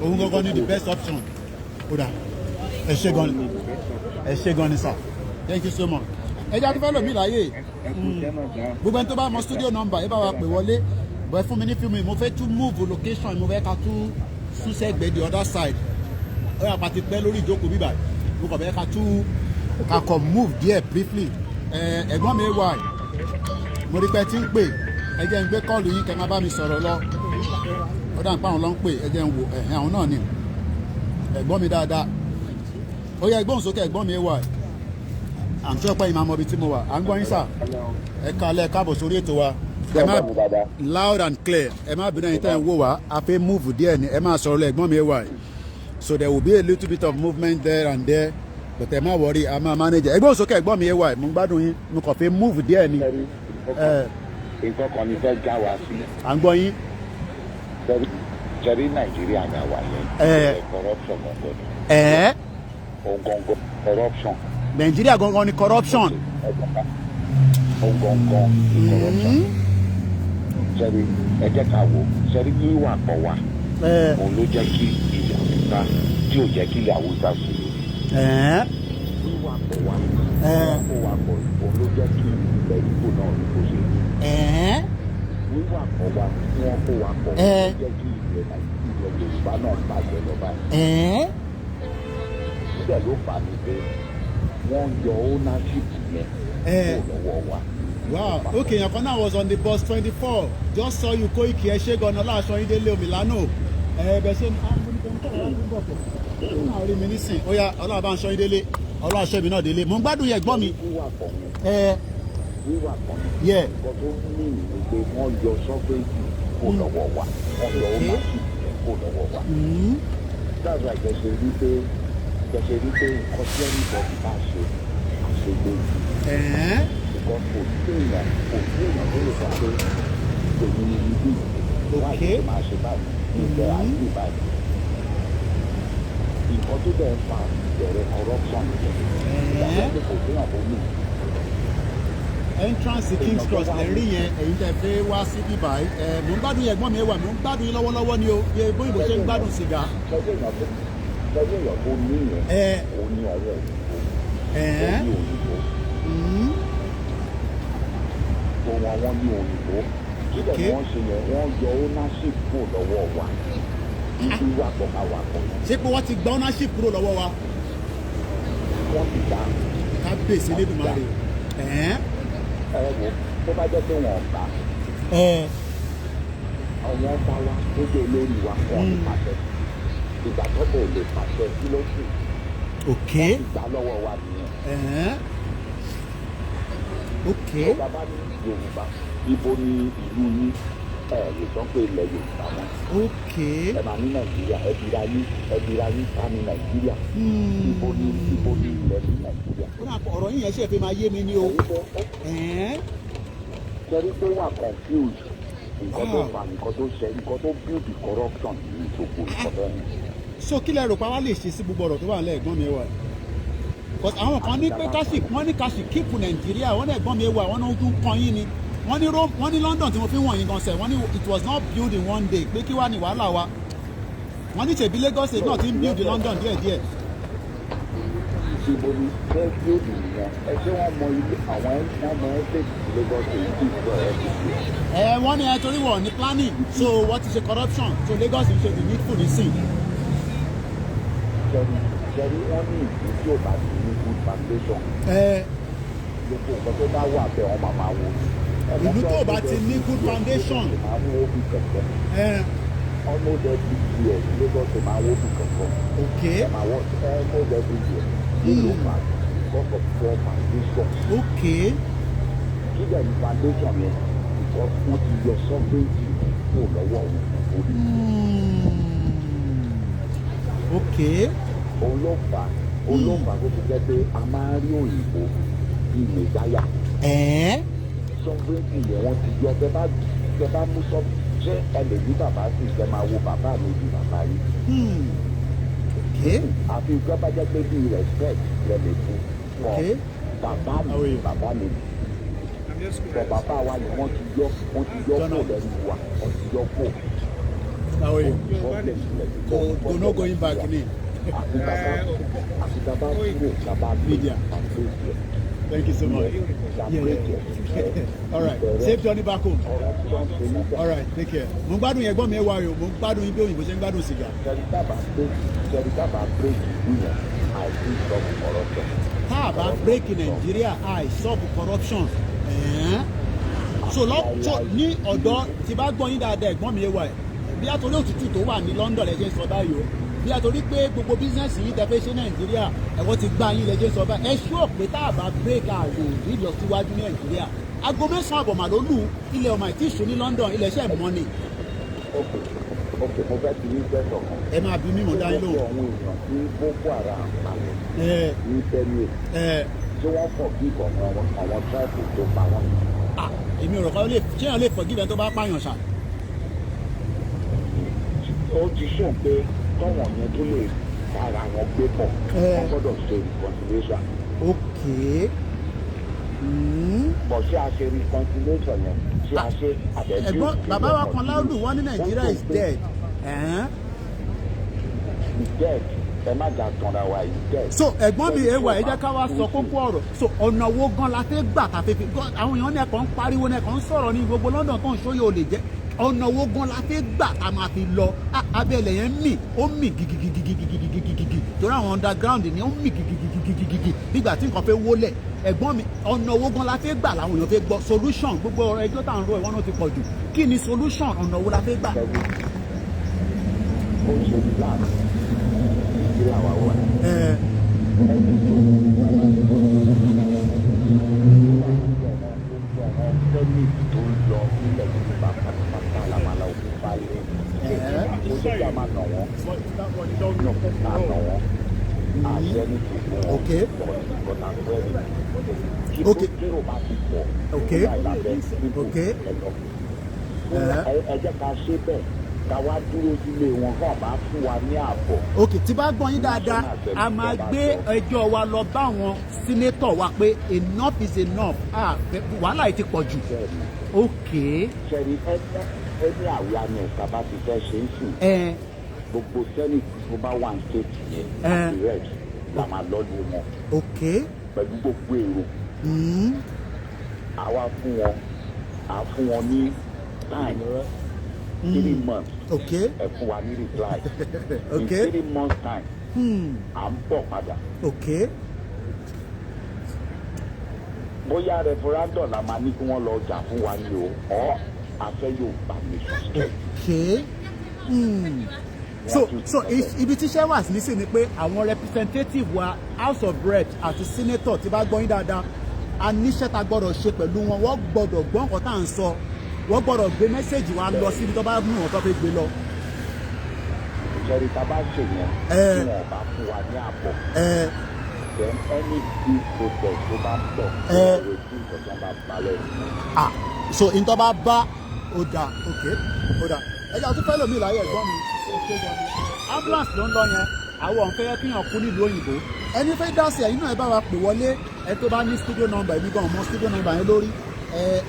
Òun gangan ni the best option. Kódà. Ẹ ṣé gan ni sir. Thank you so much. Ẹ jẹ́ àtúfẹ́ lòmí láyé. Gbogbo ẹni tó bá mọ studio number ẹ bá wa pè wọlé. Bọ̀ ẹ fún mi ní fíìmù yìí mo fẹ́ tún move location mo fẹ́ ká tún sún sẹ́gbẹ̀ẹ́ the other side. Ó yà pàtí pẹ́ lórí ìjókòó bíbá. Mo kàn fẹ́ ká tún kakọ̀ move díẹ̀ briefly. Ẹ̀gbọ́n mi wà mo rí pé tí ń pè ẹ jẹ́ ń gbé kọ́ọ̀lù yín kẹ́ máa bá mi sọ̀rọ̀ lọ. Ó dà ń pa àwọn ló ń pè ẹ jẹ́ ń wò àwọn náà ni. Ẹ̀gbọ́n mi dáadáa. Ó yẹ ẹgbọ́n sókè ẹ̀gbọ́n mi wà. À ń tí ọpẹ́ ìmọ̀ ibi tí mo wà. À ń gbọ́ yín sà. Ẹ kalẹ̀ káàbọ̀ sórí ètò wa. Ẹ má loud and clear. Ẹ má bínú ẹ̀yin tẹ́ ń wò wá. A fẹ́ move díẹ̀ ni. Ẹ máa sọ̀rọ̀ lọ ẹ̀gbọ́n mi wà. So there will be a little bit of movement there and there. But ẹ má worry, a máa manage. Ẹgbọ́n sókè ẹ̀gbọ́n mi wà. Mo ń gbádùn yín. Mo kàn fẹ́ move díẹ̀ ni. Nǹkan kan ní fẹ́ já wa sí. À ń gbọ́ yín. Jẹ́rí Nàìjíríà náà wà yẹn. Corruption gangan. Ògóngó corruption. Nàìjíríà gangan ni corruption. Ògóngó corruption. Jẹ́rí ẹ jẹ́ ká wò jẹ́rí wíwà pọ̀ wá. Òun ló jẹ́ kí ilẹ̀ Haúsá tí ò jẹ́ kí ilẹ̀ Haúsá sí i. Wíwà pọ̀ wá. Wíwà pọ̀ òun ló jẹ́ kí ilẹ̀ Ìgbò náà ní kó ṣe. Wíwà pọ̀ wá tí wọ́n kó wa pọ̀ ló jẹ́ kí ilẹ̀ Yorùbá náà bàjẹ́ lọ báyìí. Síbẹ̀ ló fà á ní pé wọ́n yọ ownership yẹn kó lọ́wọ́ wa. Wow, okay, Yakona was on the bus 24. Just saw you Koiki Eshegun Olashoyindele Milano. Bẹ̀ ṣe máa rí mi nísìn. Ó yá Ọlọ́run Ṣóyíndélé, Ọlọ́run ṣẹ́mi náà délé. Mo ń gbádùn yẹn gbọ́n mi. Wíwà pọ̀ yẹn. Nǹkan tó ní ìlú pé wọ́n yọ sọ́fẹ̀tì kó lọ́wọ́ wa. Wọ́n yọ ownership yẹn kó lọ́wọ́ wa. Dáàbò àjẹsẹ̀ rí pé nǹkan tí ẹnì kan bá ṣe àṣegbè. Kò sí èèyàn tó lè sọ pé èmi ni ibi wáyé tó máa ṣe báyìí nígbà àìsí báyìí. Nǹkan tó bẹ̀ fa ìbẹ̀rẹ̀ corruption ìgbàgbọ́ kò sí àbò mi. Entrance King's Cross lè rí yẹn èyí tẹ́ fẹ́ wá sí bíbá mò ń gbádùn yẹn ẹ̀gbọ́n mi wà mò ń gbádùn yín lọ́wọ́lọ́wọ́ ni o bí bóyìnbó ṣe ń gbádùn sìgá. Lọ́jọ́ èèyàn tó ní yẹn òun ni ọ̀rẹ́ òyìnbó. Wọ́n ní òyìnbó kíkẹ́ ni wọ́n ṣe yẹn wọ́n yọ ownership kúrò lọ́wọ́ wa ibi wàpọ̀ ká wàpọ̀. Ṣé pé wọ́n ti gba ownership kúrò lọ́wọ́ wa? Wọ́n ti gbà. Kábíyèsí Elédùmarè. Ẹ wo tó bá jẹ́ pé wọ́n gbà. Àwọn ọba wa tó jẹ́ olórí wa wọ́n ti pàṣẹ. Ìgbà tó kò lè pàṣẹ kí ló sì. Wọ́n ti gbà lọ́wọ́ wa nìyẹn. Tó bàbá ní Yorùbá ibo ni ìlú yín lè sọ pé ilẹ̀ Yorùbá wọn. Ẹ máa ní Nàìjíríà ẹbíra yín ká ní Nàìjíríà. Ibo ni ilẹ̀ ní Nàìjíríà. Ọ̀rọ̀ yìí yẹn ṣe fi máa yé mi ní o. Jẹ́rí pé wà confused nǹkan tó fà nǹkan tó ṣe nǹkan tó build the corruption ní ìṣòkò nǹkan bẹ́ẹ̀ ni. So kí lẹ rò pa wá lè ṣe sí gbogbo ọ̀rọ̀ tó wà nílẹ̀ ẹ̀gbọ́n mi wà? Àwọn kan ní pé káṣí kíìpù Nàìjíríà wọ́n ní ẹ̀gbọ́n mi wà wọ́n ní ojú kan yín ni wọ́n ní London tí mo fi wọ̀nyí gan sẹ̀ wọ́n ní it was not built in one day pé kí wá ní wàhálà wa wọ́n ní ṣèbí Lagos state náà ti ń build London díẹ̀díẹ̀. Ibo ni fẹ́ build nìyẹn ẹ ṣé wọ́n mọ ilé àwọn ọmọ ẹgbẹ́ Lagos state tí ìjọ ẹ ti ṣe. Wọ́n ní torí wọ́n ní planning so wọ́n ti ṣe corruption so Lagos ti ṣe the needful ní sìn. ṣẹ́rí wọ́n ní ìlú tí ò bá ti ní good foundation. Gbogbo nǹkan tó bá wà bẹ́ẹ̀ wọ́n máa wo. Ìlú tó bá ti ní good foundation. Máa mú òbí kẹ̀kẹ́. Almost every year Lagos ṣe máa wó bí kẹ̀kẹ́. Okay. Máa wọ́ almost every year. Nílò máa because of poor foundation. Okay. Kí dẹ̀ ní foundation yẹn because wọ́n ti yọ sovereignty kó lọ́wọ́ òun orí. Okay. Olófà tó ti jẹ́ pé a máa rí òyìnbó bí mẹ̀sáyà. Sovereignty yẹn wọ́n ti yọ bẹ́ẹ̀ bá mú sọ ṣé ẹ lè ní bàbá sí ìfẹ́ máa wo bàbá mi ju bàbá yìí. Okay. Àfi ìgbà bá jẹ́ pé bí respect rẹ lè fún ọ bàbá mi. Bọ̀ bàbá wa ni wọ́n ti yọ kó lẹ́nu wa wọ́n ti yọ kó. So no going back in. Media. Thank you so much. Yeah. All right. Safe journey back home. All right. Take care. Mo ń gbádùn yẹn gbọ́n mi ẹ wá o. Mo ń gbádùn yín bí òyìnbó ṣe ń gbádùn sìgá. Tá a bá break Nàìjíríà, àìsọ́ọ̀bù corruption. So ní ọ̀dọ́ tí bá gbọ́ yín dáadáa ẹ̀gbọ́n mi ẹ wá ẹ̀. Bí a torí òtútù tó wà ní London lẹ́jẹ̀ sọ báyìí o. Bí a torí pé gbogbo bísíǹsì yìí tẹ́fẹ́ ṣe Nàìjíríà ẹ̀wọ́n ti gbá yín lẹ́jẹ̀ sọ báyìí. Ẹ ṣúọ̀ pé tá a bá break ààrò ìlọsíwájú ní Nàìjíríà. Aago 9 àbọ̀ màá ló lù ilẹ̀ ọmọ ìtì ìṣú ní London ilẹ̀ iṣẹ́ mọ́ ni. Ok, mo fẹ́ ti ní bẹ́ẹ̀ sọ̀kan. Ẹ máa bí mímọ̀ dání lóhùn. Àwọn èèyàn tí Boko Haram pààyàn ní Benue tí wọ́n fọ̀ kí àwọn tíráìpù tó pa wọ́n. Èmi ò rò kọ́ ṣé èèyàn lè forgive ẹni tó bá pààyàn ṣá. Ó ti sùn pé tọ́wọ̀n yẹn tó lè bára wọn gbé pọ̀ wọ́n gbọ́dọ̀ ṣe reconciliation. Ok. Bọ̀ ṣé a ṣe reconciliation yẹn ṣé a ṣe àbẹ̀bí. Ẹ̀gbọ́n bàbá wa kan láwùjọ wọn ní Nàìjíríà is dead. Is dead. Ẹ má jà tanra wa is dead. So ẹ̀gbọ́n mi ẹwà ẹ jẹ́ ká wá sọ kókó ọ̀rọ̀. So ọ̀nà wo gan la fẹ́ gbà ká fẹ́ fi àwọn èèyàn ní ẹ̀kọ́ ń pariwo ní ẹ̀kọ́ ń sọ̀rọ̀ ní gbogbo London tó ń ṣóyè ò lè jẹ́ ọ̀nà wo gan la fẹ́ gbà ká máa fi lọ abẹ́lẹ̀ yẹn mì ó mì gigigigigigigigigigi torí àwọn underground ni ó mì gigigigigigigi nígbà tí nǹkan fẹ́ wólẹ̀ ẹ̀gbọ́n mi ọ̀nà wo gan la fẹ́ gbà làwọn èèyàn fẹ́ gbọ́ solution gbogbo ọ̀rọ̀ ẹjọ́ tá à ń ro ẹ̀wọ̀n náà ti pọ̀ jù kí ni solution ọ̀nà wo la fẹ́ gbà. Ó ń ṣe plan Nàìjíríà wà wà. Tó ń lọ nílẹ̀ Yorùbá pátápátá làmàlà òkú balẹ̀. Ó ṣe kí a máa nà wọ́n. Nà wọ́n. Àṣẹ ní ìfún wọn. Okay. Ọ̀nà àgbẹ̀rẹ̀. Okay. Kérò bá ti pọ̀. Okay. Okay. Ẹ jẹ́ ká ṣe bẹ́ẹ̀. Ká wá dúró sílé wọn kó bá fún wa ní ààbọ̀. Ok, tí bá gbọ́ yín dáadáa a máa gbé ẹjọ́ wa lọ bá àwọn sínétọ̀ wa pé enough is enough wàhálà yìí ti pọ̀ jù. Ok. Ṣẹ̀rí ẹni awareness bàbá ti fẹ́ ṣe ń sùn. Gbogbo senate tó bá wà ní state yẹn àti reps la máa lọ́lé wọn. Ok. Pẹ̀lú gbogbo èrò. Àwa fún wọn ní time. 3 months. Okay. Ẹ fún wa ní reply. Okay. In 3 months time. À ń bọ̀ padà. Okay. Bóyá referendum la máa ní kí wọ́n lọ jà fún wa ní o. Ọ́ afẹ́ yóò bá mi sùn. Okay. So ibi tíṣẹ́ wà nísìn ni pé àwọn representative wa House of Reps àti senator tí bá gbọ́ yín dáadáa a níṣẹ́ ta gbọ́dọ̀ ṣe pẹ̀lú wọn wọ́n gbọ́dọ̀ gbọ́ nǹkan tá à ń sọ. Wọ́n gbọ́dọ̀ gbé mẹ́sẹ̀gì wa lọ síbi tó bá mú wọn tó fẹ́ gbé lọ. Ìjọba ìta bá ṣe yẹn tí wọ́n bá fún wa ní àbọ̀. Then any big protest tó bá ń bọ̀ lórí tí ìjọba bá balẹ̀. So ìtọ́ bá bá ó dà ok ó dà ẹja tó fẹ́ lómi ìlàyé ẹ̀gbọ́n mi ambulance ló ń lọ yẹn àwọn òun fẹ́ kíyàn kú nílùú òyìnbó ẹni fẹ́ dá sí ẹ̀yin náà ẹ bá wa pè wọlé ẹ tó bá ní studio number èmi gan mọ studio number yẹn lórí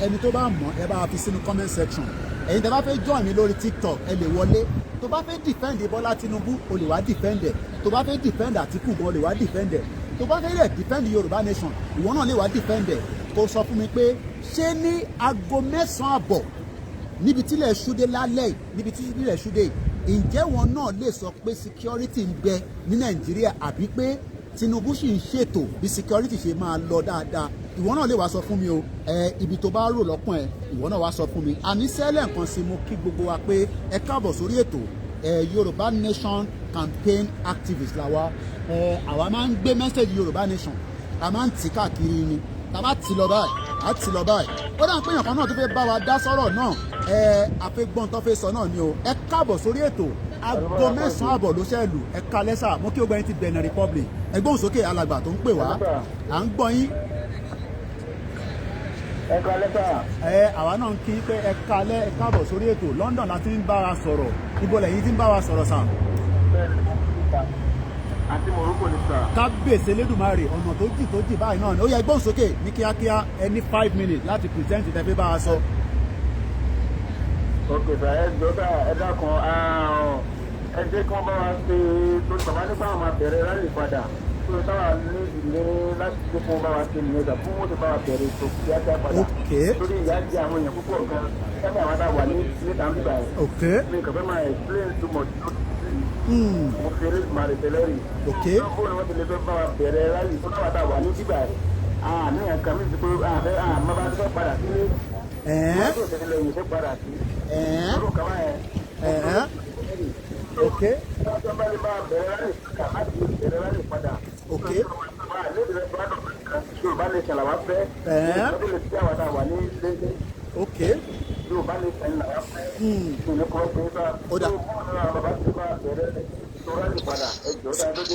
ẹni tó bá mọ̀ ẹ bá fi sínú comment section ẹ̀yin tẹ́ bá fẹ́ join mi lórí TikTok ẹ lè wọlé tó bá fẹ́ defend Bọ́lá Tinubu o lè wá defend ẹ̀ tó bá fẹ́ defend Àtíkù gan o lè wá defend ẹ̀ tó bá fẹ́ defend Yorùbá nation ìwọ náà lè wá defend ẹ̀ kó sọ fún mi pé ṣé ní aago 9 àbọ̀ níbi tílẹ̀ ṣúdé lálẹ́ níbi tílẹ̀ ṣúdé ǹjẹ́ wọn náà lè sọ pé security ń bẹ ní Nàìjíríà àbí pé Tinubu sì ń ṣètò bí security ṣe máa lọ dáadáa? Ìwọ náà lè wá sọ fún mi o, ibi tó bá rò lọ́kàn ẹ ìwọ náà wá sọ fún mi. àní sẹ́lẹ̀ nǹkan sí mo kí gbogbo wa pé ẹ káàbọ̀ sórí ètò Yorùbá Nation campaign activist làwa. Àwa máa ń gbé message Yorùbá Nation, a máa ń tì káàkiri ni, tá a bá ti lọ báyìí á ti lọ báyìí. Ó dáhùn pé èèyàn kan náà tó fẹ́ bá wa dá sọ́rọ̀ náà, àfẹ́gbọ́n tó fẹ́ sọ náà ni o. Ẹ káàbọ̀ sórí ètò, aago 9 àbọ̀ ló ṣẹ́ lù. Ẹ ká lẹ́sà, mo kí o gbẹ́yìn ti Benin Republic. Ẹgbọ́n sókè alàgbà tó ń pè wá, à ń gbọ́ yín. Ẹ ká lẹ́sà. Àwa náà ń kí pé ẹ kalẹ́, ẹ káàbọ̀ sórí ètò. London la ti ń bá wa sọ̀rọ̀, ibo lẹ́yìn ti ń bá wa sọ̀rọ̀ sà. Àti Morocco ni sà. Kábíyèsí Elédùmarè, ọ̀nà tó jì báyìí náà ni. Ó yẹ gbóhùn sókè ní kíákíá, ẹ ní 5 minutes láti present tẹ́fẹ́ bá wa sọ. Ok sà, ẹ jọ̀ọ́ ẹ dákun ẹ jẹ́ kí wọ́n bá wa ṣe tó bàbá nípa àwọn abẹ̀rẹ̀ rálì padà tó táwa ní ìdílé láti tó fún bá wa ṣe nìyẹn dà fún mọ́tò bá wa bẹ̀rẹ̀ tó kíákíá padà. Torí ìyá jẹ àwọn èèyàn púpọ̀ gan kẹ́kẹ́ àwọn àtàwà ní níta ń bíbà ẹ̀. Mi kàn fẹ́ máa explain too much. Mo fi eré ìgbìmọ̀ rẹ̀ tẹ́lẹ̀ rí. Lọ́kọ́ ni wọ́n ti lè fẹ́ bá wa bẹ̀rẹ̀ rálì tó táwa àtàwà ní bíbà ẹ̀. Àmì ẹ̀ka mi ti pé àmọ́ bá ti fẹ́ padà sílé. Mọ́tò tẹ̀lé ìyẹn fẹ́ padà sí. Ok. Ok. Ok.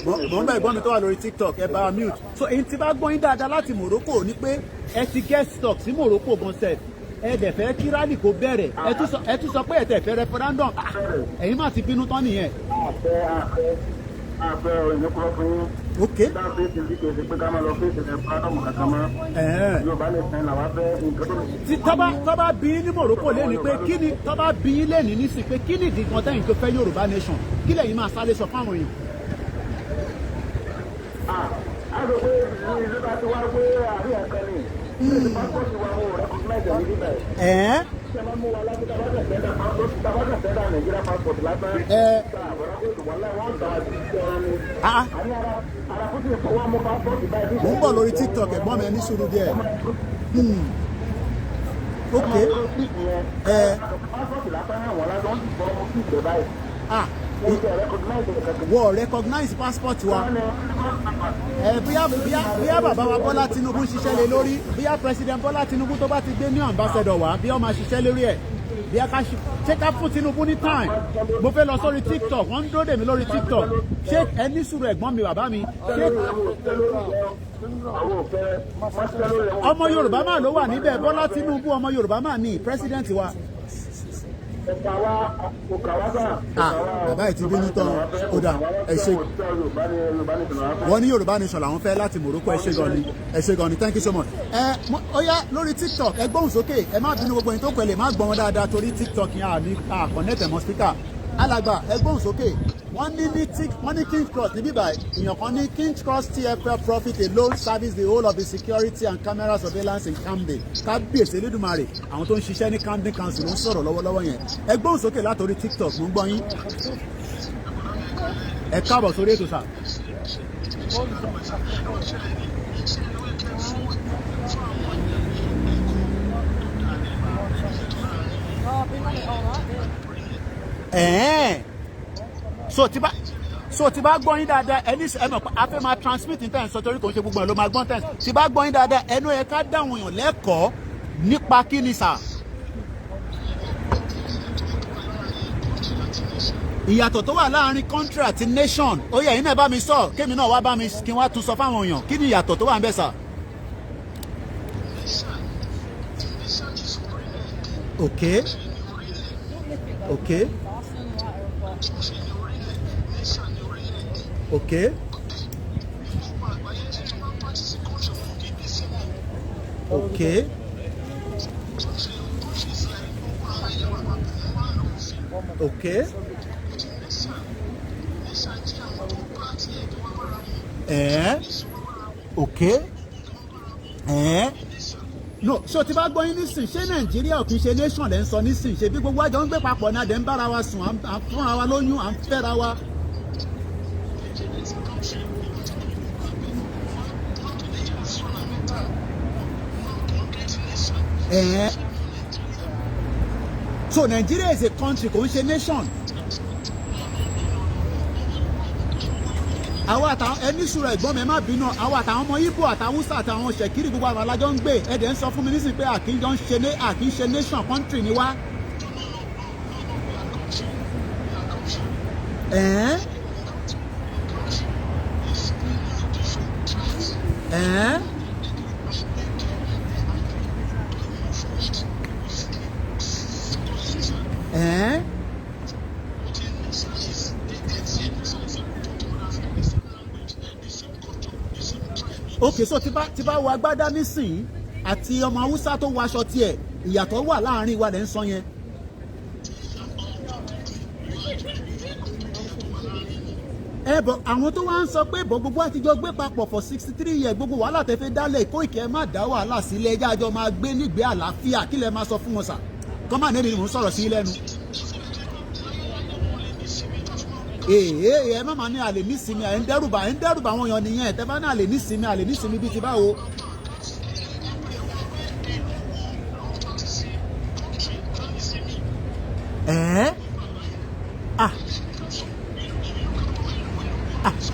Mo ń bá ìgbọ́n mi tó wà lórí TikTok ẹ bá wa mute. So èyí tí bá gbọ́ yín dáadáa láti Morocco ni pé ẹ ti get stock sí Morocco gan sef. Ẹ dẹ̀ fẹ́ kí rálì kó bẹ̀rẹ̀, ẹ tún sọ pé ẹ tẹ̀ fẹ́ referendum, ẹ̀yin máa ti bínú tán nìyẹn. Àfẹ́ ìyókùrọ̀ fún yín. Ok. Dáàbò èsì bí kò sí pé ká máa lọ fèsì referendum kankan mọ́. Yorùbá lè sẹ́yìn làwọn fẹ́ nǹkan tó lè. Tọ́ba bí ní Morocco lẹ́ni pé kí ni tọ́ba bí lẹ́ni nísì pé kí ni ìdí kan tẹ́yìn tó fẹ́ Yorùbá Nation, kí lẹ́yìn máa sáré sọ fáwọn èèyàn. A rò pé ìlú bá ti wá pé àríyá kan ní. Pásítọ̀tì wa ò rẹ́kọ̀tìláìsì ní bíbẹ̀. Ṣé máa mú wa láti tabátà sẹ́dá Nàìjíríà pásítọ̀tì lásán? Mo ń bọ̀ lórí TikTok ẹ̀gbọ́n mi ní sùúrù díẹ̀. Ok. Wọ́n recognize passport wa. Bíyá bàbá wa Bọ́lá Tinubu ń ṣiṣẹ́ lé lórí, bíyá President Bọ́lá Tinubu tó bá ti gbé ní ambassador wa, bí ó máa ṣiṣẹ́ lórí ẹ̀. Bí a ká ṣe ká fún Tinubu ní time. Mo fẹ́ lọ sórí TikTok, wọ́n ń dúró dè mí lórí TikTok. Ṣé ẹ ní sùúrù ẹ̀gbọ́n mi bàbá mi? Ọmọ Yorùbá máa ló wà níbẹ̀, Bọ́lá Tinubu ọmọ Yorùbá máa ní president wa. Bàbá ìtì bínú tán ó dà ẹ ṣe. Wọ́n ní Yorùbá Nation làwọn fẹ́ láti Morocco, ẹ ṣe gan ni, thank you so much. Ó yá lórí TikTok ẹ gbóhùn sókè, ẹ má bínú gbogbo yín tó pẹ̀lẹ́ má gbọ́n wọn dáadáa torí TikTok yẹn connect mọ́ speaker. Alàgbà ẹ gbóhùn sókè, wọ́n ní King's Cross níbí báyìí, èèyàn kan ní King's Cross TFL profit alone service the whole of the security and camera surveillance in Camden. Kábíyèsí Elédùmarè, àwọn tó ń ṣiṣẹ́ ní Camden Council ló ń sọ̀rọ̀ lọ́wọ́lọ́wọ́ yẹn. Ẹ gbóhùn sókè látòrí TikTok, mo ń gbọ́ yín. Ẹ káàbọ̀ sórí ètò sà. So tí bá gbọ́ yín dáadáa ẹni ẹmọ̀ a fẹ́ máa transmit ní tẹ́ǹsì torí kò ń ṣe gbogbo ẹ̀ ló máa gbọ́n tẹ́ǹsì. Tí bá gbọ́ yín dáadáa ẹnu ẹ̀ ká dáhùn èèyàn lẹ́kọ̀ọ́ nípa kí ni sà. Ìyàtọ̀ tó wà láàárín country àti nation, ó yẹ ẹ̀yin náà bá mi sọ kémi náà wá bá mi kí n wá tún sọ fáwọn èèyàn kí ni ìyàtọ̀ tó wà ń bẹ̀ sà. Okay. Okay. Okay. Okay. Okay. Okay. no ṣé o ti bá gbọ́ yín nísìn ṣé Nàìjíríà ò kì í ṣe nation lẹ́ ń sọ nísìn ṣe bí gbogbo àjọ ń gbé papọ̀ náà dẹ̀ ń bára wa sùn à ń fúnra wa lóyún à ń fẹ́ra wa. So Nigeria is a country kò ń ṣe nation. Àwa àtàwọn ẹni sùúrù ẹ̀gbọ́n mi má bínú àwa àtàwọn ọmọ Ìgbò àtàwùsà àtàwọn ṣẹ̀kírì gbogbo àwọn alájọ ń gbé ẹ̀dẹ̀ ń sọ fún mi nísìnyí pé àkíńjọ ń ṣe nation country ni wá. Okay, so tí bá wọ agbádá nísìnyí àti ọmọ Haúsá tó wọ aṣọ tiẹ̀ ìyàtọ̀ wà láàrin wa lẹ́ ń sọ yẹn. Bọ̀ àwọn tó wá ń sọ pé gbogbo àtijọ́ gbé papọ̀ for 63 years gbogbo wàhálà tẹ́ fẹ́ dálẹ̀ Koiki ẹ má dá wàhálà sílẹ̀ ẹjẹ́ àjọ máa gbé nígbé àlàáfíà kí lẹ máa sọ fún wọn sà kọ́ máa nẹ́ni mò ń sọ̀rọ̀ sí lẹ́nu. Ẹ má máa ní àlè nísìmí ẹ̀ ń dẹ́rùbà àwọn èèyàn nìyẹn tẹ́ bá ní àlè nísìmí bíi ti báwo.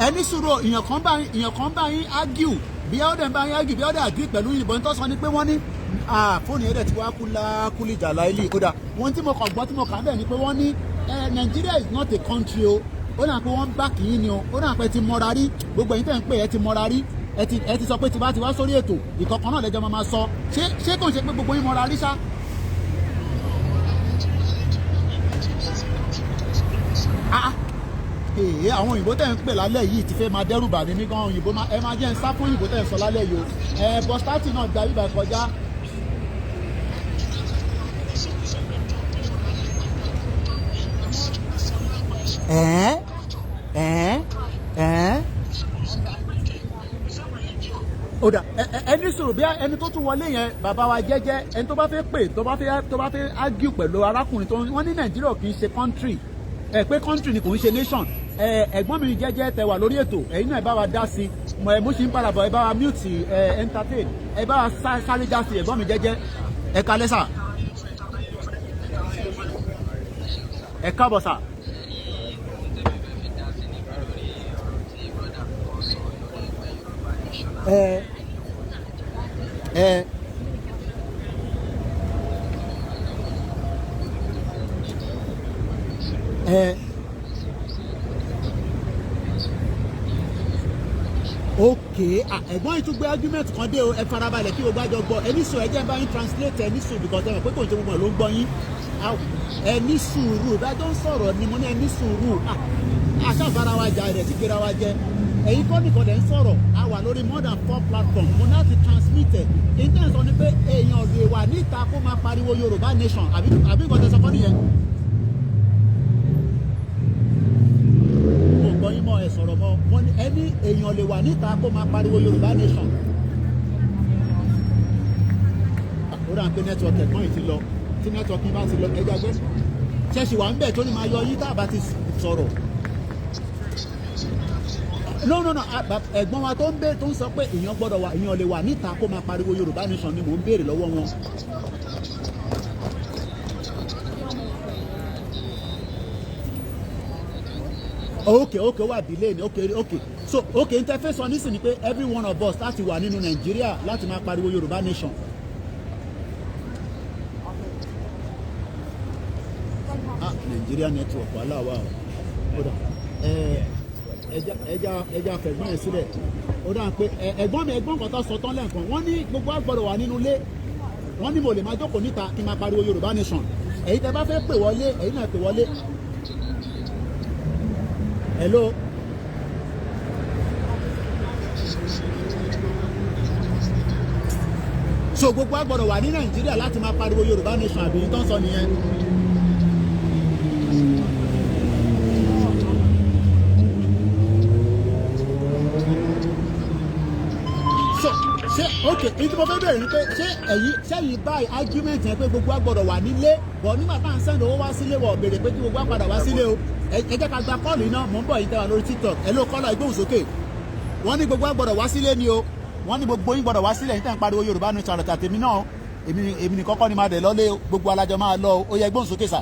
Ẹni sùúrù èèyàn kan bá yín argue bí ọ̀dẹ̀ ń bá yín argue bí ọ̀dẹ̀ agree pẹ̀lú ìbọn tó sọ ni pé wọ́n ní fóònù ẹ̀dẹ̀ tí wàá kúlì jàlá ilé kódà wọ́n tí mo kàn gbọ́ tí mo kà bẹ́ẹ̀ ni pé wọ́n ní Nigeria is not a country o ó náà pé wọ́n ń bá kìí ni o ó náà pé ti mọ́ra rí gbogbo ẹ̀yin tẹ̀ ń pè ẹ ti mọ́ra rí ẹ ti sọ pé tí bá ti wá sórí ètò ìkọ̀kan náà lẹ́jọ́ máa sọ ṣé kò ń ṣe pé gbogbo yín mọ́ra rí ṣá. Àwọn òyìnbó tẹ̀ ń pè lálẹ́ yìí ti fẹ́ máa dẹ́rù bà mí gan òyìnbó ẹ máa jẹ́ ń sá fún òyìnbó tẹ̀ ń sọ lálẹ́ yìí o bọ́státì náà gba bíbá kọjá. Oda ẹni sọ̀rọ̀ bí ẹni tó tún wọlé yẹn bàbá wa jẹ́jẹ́ ẹni tó bá fẹ́ pè tó bá fẹ́ argue pẹ̀lú arákùnrin tó wọ́n ní Nàìjíríà kì í ṣe country pé country ni kò ń ṣe nation ẹ̀gbọ́n mi jẹ́jẹ́ tẹ wà lórí ètò ẹ̀yin náà ẹ bá wa dá sí mo ṣì ń parabọ̀ ẹ bá wa mute entertain ẹ bá wa sáré dá sí ẹ̀gbọ́n mi jẹ́jẹ́ ẹ kalẹ́ sà ẹ káàbọ̀ sà. Okay, ẹ̀gbọ́n yìí tún gbé argument kan dé o ẹ farabalẹ̀ kí o gbájọ gbọ́ ẹni sùn ẹjẹ́ bá yín translate ẹni sùn because ẹ mọ̀ pé kò ń ṣe gbogbo ló ń gbọ́ yín ẹni sùúrù ìdájọ́ ń sọ̀rọ̀ ni mo ní ẹni sùúrù àṣàbára wa jà rẹ̀ tí gbéra wa jẹ ẹ̀yin kọ́ nìkan lẹ̀ ń sọ̀rọ̀ a wà lórí more than 4 platforms mo náà ti transmit ẹ̀ intent sọ ni pé èèyàn lè wà níta kó máa pariwo Yorùbá nation àbí nǹkan tẹ sọ kọ́ nìyẹn. mo gbọ́ yín mọ́ ẹ sọ̀rọ̀ mọ́ wọn ni ẹni èèyàn lè wà níta kó máa pariwo Yorùbá nation. ó dà ń pé network ẹ̀gbọ́n yìí ti lọ tí network yìí bá ti lọ ẹja gbé ṣẹ́ẹ̀ṣì wà ń bẹ̀ tó ní máa yọ yín tá a bá ti sọ̀rọ̀. no ẹ̀gbọ́n wa tó ń sọ pé èèyàn gbọ́dọ̀ wà èèyàn lè wà níta kó máa pariwo Yorùbá nation ni mò ń béèrè lọ́wọ́ wọn. okay wà delay ni okay so interface wọn nísìnyí pé every one of us láti wà nínú Nàìjíríà láti máa pariwo Yorùbá nation. Nigeria network wàhálà wà ó dà ẹja fẹ̀gbọ́n yẹn sílẹ̀ ó dà pé ẹ̀gbọ́n kan tó sọ tán lẹ́ǹkan wọ́n ní gbogbo àgbọ̀dọ̀ wà nínú ilé wọ́n ní mo lè máa jókòó níta kí n máa pariwo Yorùbá nation èyí tẹ́ bá fẹ́ pè wọlé èyí náà pè wọlé. Hello. So gbogbo àgbọ̀dọ̀ wà ní Nàìjíríà láti máa pariwo Yorùbá nation àbí tó ń sọ nìyẹn. ṣé ok èyí tí mo fẹ́ bẹ̀rẹ̀ ni pé ṣé ẹ̀yin báyìí argument yẹn pé gbogbo wa gbọ́dọ̀ wà nílé bọ̀ nígbà tá à ń sẹ́ni owó wá sílé wọ̀ béèrè pé kí gbogbo wa padà wá sílé o ẹ jẹ́ ká gba kọ́ọ̀lù iná mò ń bọ̀ yìí tẹ́wà lórí TikTok ẹ ló kọ́lọ̀ ìgbóhùnsókè wọ́n ní gbogbo wa gbọ́dọ̀ wá sílé ni o wọ́n ní gbogbo yín gbọ́dọ̀ wá sílé yìí tẹ́ ń pariwo Yorùbá ní sàrọ̀tà tèmi náà èmi ní kọ́kọ́ ni máa dẹ̀ lọ́lé gbogbo alájọ máa lọ ó yẹ ìgbóhùnsókè sà.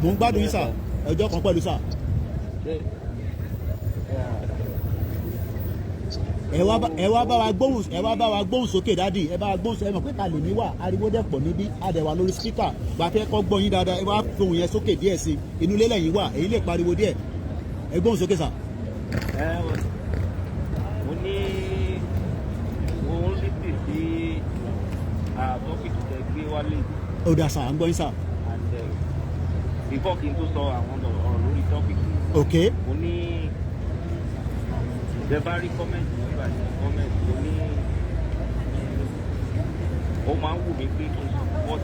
mò ń gbádùn yín sà ọjọ́ kan pẹ̀lú sà. ẹ wá bá wa gbóhùn sókè dádì ẹ bá wa gbóhùn sókè ẹ mọ̀ pé ta lè ní wà ariwo dẹ̀ pọ̀ níbí àdẹ̀wà lórí spíkà gba fẹ́ kọ́ gbọ́ yín dáadáa ẹ wá fohùn yẹn sókè díẹ̀ sí inú ilé lẹ́yìn wà èyí lè pariwo díẹ̀ ẹ gbóhùn sókè sà. mo ní òun lè tì sí tọ́pìkì tẹ gbé wálé. ó dà sà à ń gbọ́ yín sà. and before kí n tó sọ àwọn ọ̀rọ̀ lórí tọ́pìkì. ok. mo ní ìjẹba rí kọ́mẹ́ntì nígbà tí kọ́mẹ́ntì mo ní ó máa ń wù mí pé kí n support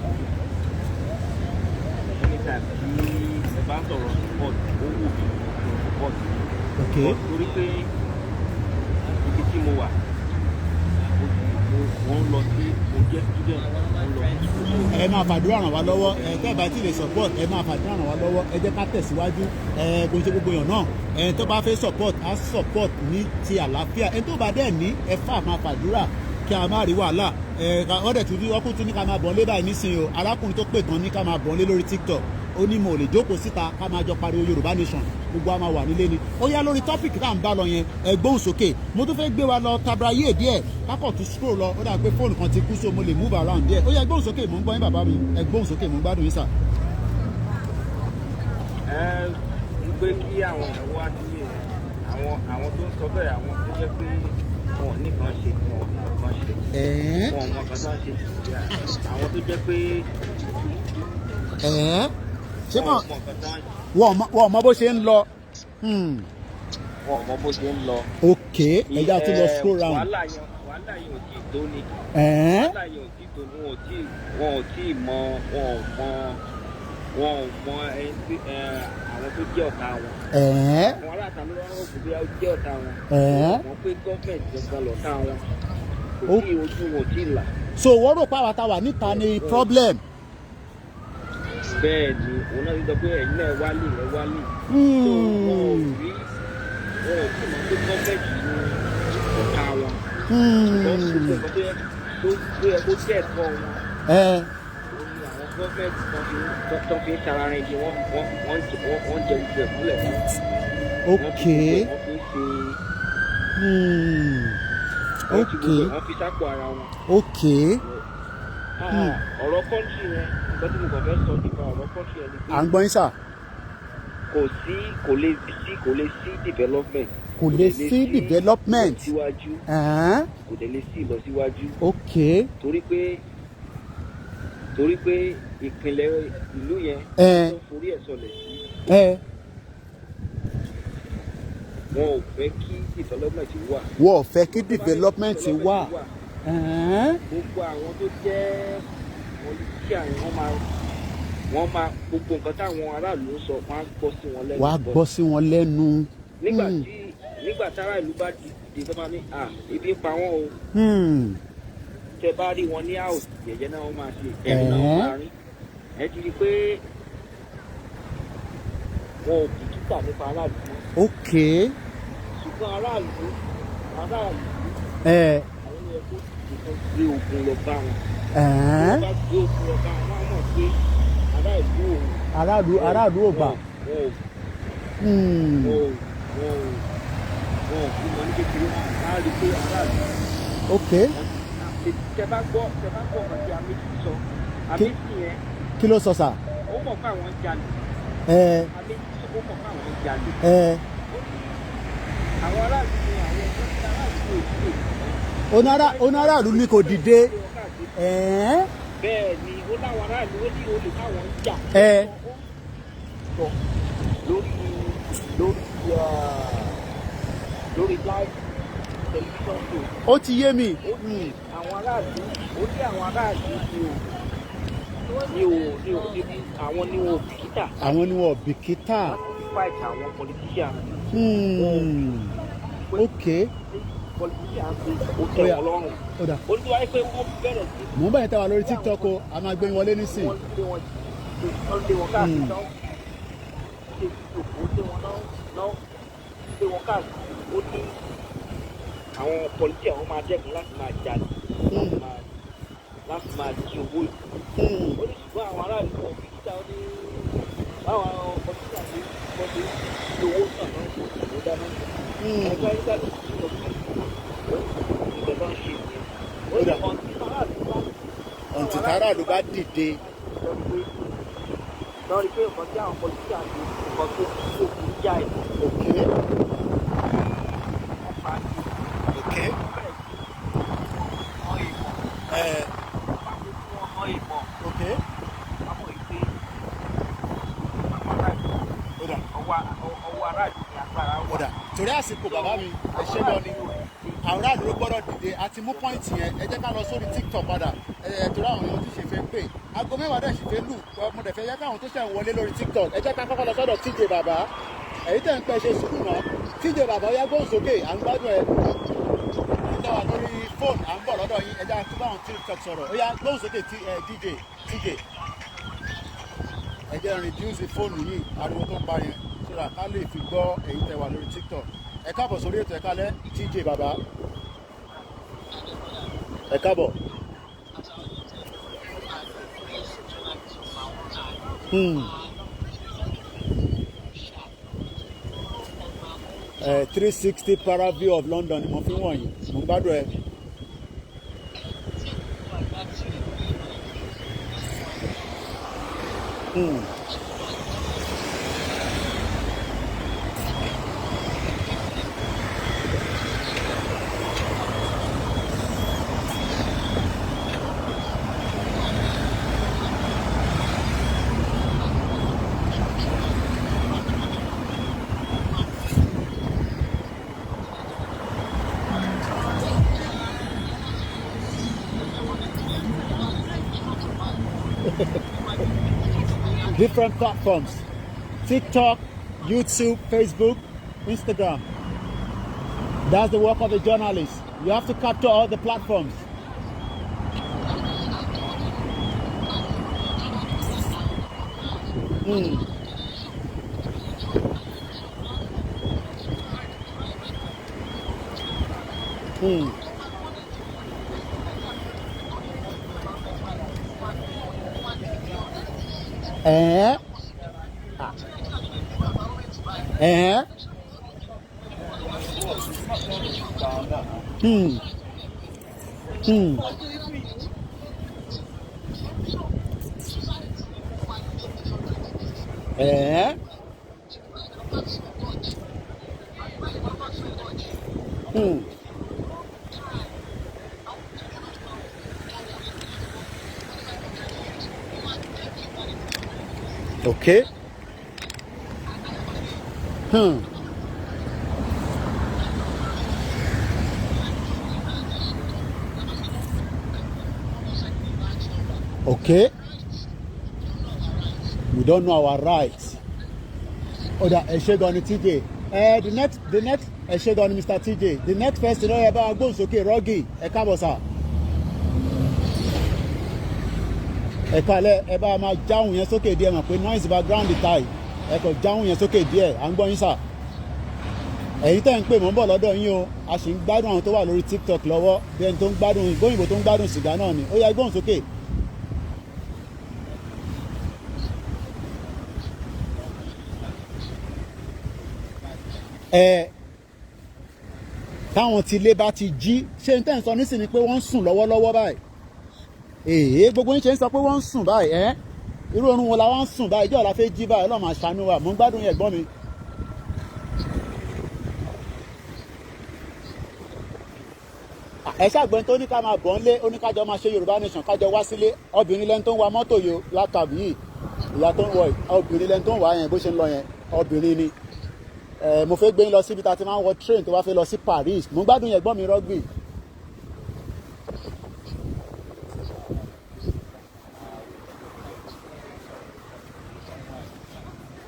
anytime tí ẹ bá ń sọ̀rọ̀ support ó wù mí support. ok. torí pé ibi tí mo wà mo ń lọ sí mo jẹ́ student mo ń lọ sí school. ẹ máa fàdúrà ràn wá lọ́wọ́ tẹ́ ẹ bá ti lè support ẹ máa fàdúrà ràn wá lọ́wọ́ ẹ jẹ́ ká tẹ̀síwájú kò ṣe gbogbo èèyàn náà tó bá fẹ́ support á support ní ti àlàáfíà tó bá dẹ̀ ní ẹ fà máa fàdúrà kí a má rí wàhálà wọ́n dẹ̀ tún ní ọkùnrin tún ní ká máa bọ̀ lé báyìí nísìnyí o arákùnrin tó pè tán ní ká máa bọ̀ lé lórí TikTok ó ní mo lè jókòó síta ká máa jọ pariwo Yorùbá Nation gbogbo a máa wà nílé ni ó yá lórí tọ́pìkì tá à ń bá lọ yẹn ẹ gbóhùn sókè mo tún fẹ́ gbé wa lọ tabrayé díẹ̀ kákọ̀ tún scroll lọ ó dà pé fóònù kan ti kú so mo lè move around díẹ̀ ó yá gbóhùn sókè mò ń gbọ́ yín bàbá mi ẹ gbóhùn sókè mò ń gbádùn yín sà. pé kí àwọn ìyàwó wá sí àwọn tó ń sọ bẹ́ẹ̀ àwọn tó jẹ́ pé wọn nìkan ṣe wọn nìkan ṣe wọn mọ kan tó ń ṣe àwọn tó jẹ́ pé ṣé wọ́n mọ bó ṣe ń lọ. wọ́n mọ bó ṣe ń lọ. ok ẹja tún lọ scroll round. wàhálà yẹn ò tí ì tó ni. wàhálà yẹn ò tí ì tó ni wọn ò tí ì mọ àwọn tó jẹ́ ọ̀tá wọn. àwọn aláàtà ló rọrùn kò bí ó jẹ́ ọ̀tá wọn. wọ́n pé gọ́ọ̀mẹ̀ntì gangan lọ̀tá wọn. kò tí ojú wọn ò tí ì là. so wọ́n rò pàwọ́ táwa níta ni problem. bẹ́ẹ̀ ni òun náà ti sọ pé ẹ̀yin náà wálé ẹ̀ wálé. so wọn ò tí mọ̀ pé gọ́ọ̀mẹ̀ntì ni ọ̀tá wọn. ṣùgbọ́n tó yẹ kó tẹ̀ ẹ̀kọ́ wọn. Gọ́ọ̀mẹ̀ntì tó fi tara rìn di wọ́n jẹ gbogbo ẹ̀ múlẹ̀ fún. ok ok wọ́n fi sápò ara wọn. ok. ọ̀rọ̀ kọ́ńtì yẹn nǹkan tí mo kàn fẹ́ sọ nípa ọ̀rọ̀ kọ́ńtì yẹn ni pé. à ń gbọ́ yín sà. kò lè sí development. kò lè sí development. síwájú. kò lè sí ìlọsíwájú. ok. torí pé ìpínlẹ̀ ìlú yẹn ló forí ẹ̀ sọlẹ̀ sí. wọn ò fẹ́ kí development wà. wọn ò fẹ́ kí development wà. gbogbo àwọn tó jẹ́ politician wọ́n máa gbogbo nǹkan táwọn aráàlú ń sọ wọ́n á gbọ́ sí wọn lẹ́nu. wọ́n á gbọ́ sí wọn lẹ́nu. nígbà tára ìlú bá dìde tó máa ní ibi ń pa wọ́n o. tẹ bá rí wọn ní house yẹ̀yẹ́ náà wọ́n máa ṣe ẹ̀rù náà wọ́n máa rí. ẹ ti rí i pé wọn ò bìkítà nípa aráàlú. ok. ṣùgbọ́n aráàlú àwọn ẹ̀kọ́ gbé ogun lọ bá wọn. wọ́n bá gbé ogun lọ bá wọn wọ́n mọ̀ pé aráàlú ò gbà. wọn ò fi mọ ní kékeré máa rí pé aráàlú. ok. tẹ bá gbọ́ ọ̀kan tí Améjì sọ Améjì yẹn. kí ló sọ sà. ó mọ̀ pé àwọn ń jalè. Améjì sọ ó mọ̀ pé àwọn ń jalè. àwọn aráàlú ni àwọn ẹgbẹ́ tí aráàlú ò dìde. onáràlú ni kò dìde. bẹ́ẹ̀ ni ó láwọn aráàlú ó ní olè káwọn ń jà. lórí live television show. ó ti yé mi. àwọn aráàlú ó ní àwọn aráàlú àwọn ni wọn ò bìkítà. àwọn ni wọn ò bìkítà. láti fight àwọn politician. ok. politician ṣe ó tẹ́ wọn lọ́rùn. Olùdíwà yìí pé wọ́n bẹ̀rẹ̀ sí. Mò ń bẹ̀rẹ̀ tẹ́ wa lórí TikTok o, a máa gbé wọlé nísìn. Wọ́n lé wọn káàkiri náà. Ṣé ìjòkó lé wọn náà lé wọn káàkiri ó ní àwọn politician wọn máa dẹ́kun láti máa jalè láti máa jí owó ìlú. Ó ní ṣùgbọ́n àwọn aráàlú wọn fi kíta ó ní báwọn politician ṣe wọ́n ṣe jí owó náà náà kò tó dáná. Ẹgbẹ́ ayélujára ló ti sọ fún ìjọba ń ṣe ìyẹn. Ó ní ọ̀ǹtìtàrà ló bá dìde. Lọ́rí pé nǹkan tí àwọn politician ṣe nǹkan tó kú já ẹ̀. Torí àsìkò bàbá mi ẹ ṣe lọ ni àwọn aráàlú ló gbọ́dọ̀ dìde àti mú pọ́ìntì yẹn ẹ jẹ́ ká lọ sórí TikTok padà torí àwọn èèyàn tí ṣe fẹ́ pè aago mẹ́wàá dẹ̀ sì fẹ́ lù mo dẹ̀ fẹ́ yẹ káwọn tó ṣẹ̀ ń wọlé lórí TikTok ẹ jẹ́ ká kọ́kọ́ lọ sọ́dọ̀ TJ bàbá èyí tẹ̀ ń pẹ́ ṣe sùúrù náà TJ bàbá ó yá gbóhùn sókè à ń gbádùn ẹ ń dá wa lórí fóònù à ń bọ̀ lọ́dọ̀ yín ẹ jẹ́ àtúbọ̀ àwọn TikTok sọ̀rọ̀ ó yá gbóhùn sókè TJ ẹ jẹ́ reduce fóònù yìí ariwo tó ń pa yẹn sódà ká lè fi gbọ́ èyí tẹ̀ wà lórí TikTok ẹ káàbọ̀ sórí ètò ẹ̀ka lẹ́ TJ bàbá ẹ káàbọ̀. 360 Paraview of London ni mo fi wọ̀nyí mo ń gbádùn ẹ. Different platforms, TikTok, YouTube, Facebook, Instagram. That's the work of a journalist. You have to capture all the platforms. Okay. Okay. We don't know our rights. Oda Eshegoni TJ. The next Eshegoni Mr. TJ. The next person about goes okay, Rogi. Ekabosa. Ekale eba ma jáwùn yẹn sókè díẹ̀ mọ̀ pé noise background tai. Eko jáwùn yẹn sókè díẹ̀ à ń gbọ́ yín sà. Ẹ̀yin tẹ́ ń pè mọ́ ń bọ̀ lọ́dọ̀ yín o. A sì ń gbádùn àwọn tó wà lórí TikTok lọ́wọ́. Bí ẹni tó ń gbádùn ìgbóyìnbó tó ń gbádùn sìgá náà ni. Ó yá gbóhùn sókè. Táwọn tí ilé bá ti jí ṣé n tẹ́ ń sọ nísìnyí pé wọ́n ń sùn lọ́wọ́lọ́wọ́ báyìí gbogbo yín ṣe ń sọ pé wọ́n ń sùn báyìí irú oorun wo la wọ́n ń sùn báyìí ìjọ́ la fẹ́ jí báyìí Ọlọ́run máa ṣàánú wa mò ń gbádùn yẹn gbọ́n mi. ẹ ṣàgbọ́n tó ní ká máa bọ̀ ń lé oníkájọ máa ṣe Yorùbá nation kájọ wá sílé obìnrin lẹ́ni tó ń wa mọ́tò yo látàbí yìí ìyá tó ń wọ obìnrin lẹ́ni tó ń wá yẹn bó ṣe ń lọ yẹn obìnrin ni. Mo fẹ́ gbé yín lọ síbi tá a ti máa ń wọ train tó bá fẹ́ lọ sí Paris mo gbádùn yẹn gbọ́n mi rọ́gbì.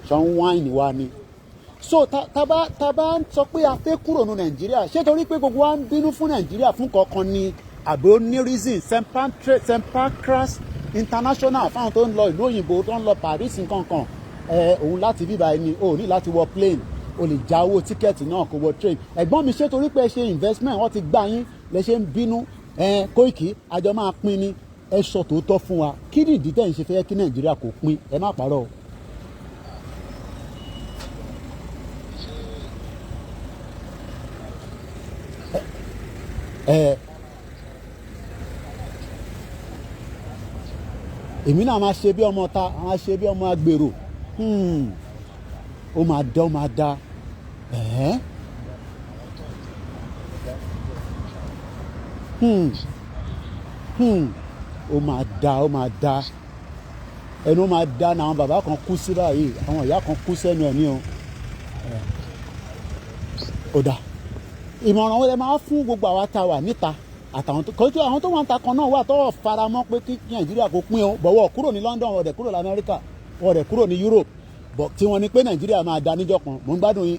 ṣan wáìnì wa ni so tá bá ń sọ pé a fẹ́ kúrò ní Nàìjíríà ṣé torí pé gbogbo wa ń bínú fún Nàìjíríà fún kankan ni àbí ó ní reason St. Pancras International fáwọn tó ń lọ ìlú òyìnbó tó ń lọ Paris nkankan òun láti bíbá ẹni o ní láti wọ plane o lè já owó tíkẹ́ẹ̀tì náà kó wọ train ẹ̀gbọ́n mi ṣé torí pé ẹ ṣe investment wọ́n ti gbá yín lẹ ṣe ń bínú Kóìkì àjọ máa pín ní ẹ sọ tòótọ́ fún wa kí ni ìdí tẹ̀ ń ṣe fẹ́ kí Nàìjíríà kò pín ẹ má parọ́ o. èmi náà máa ṣe bí ọmọ ta máa ṣe bí ọmọ agbèrò ó máa dá ó máa dá ẹnu ó máa dá náà àwọn bàbá kan kú sí báyìí àwọn ìyá kan kú sẹ́nu ẹ̀ ní o ó dá ìmọ̀ràn wo lẹ máa fún gbogbo àwa tá a wà níta àtàwọn kọjú àwọn tó wà ń ta kan náà wà tó fara mọ́ pé kí Nàìjíríà kò pín o bọ̀wọ̀ kúrò ní London wọ́n dẹ̀ kúrò ní Amẹ́ríkà wọ́n dẹ̀ kúrò ní Europe bọ̀ tí wọ́n ní pé Nàìjíríà máa da níjọ́ kan mò ń gbádùn yín.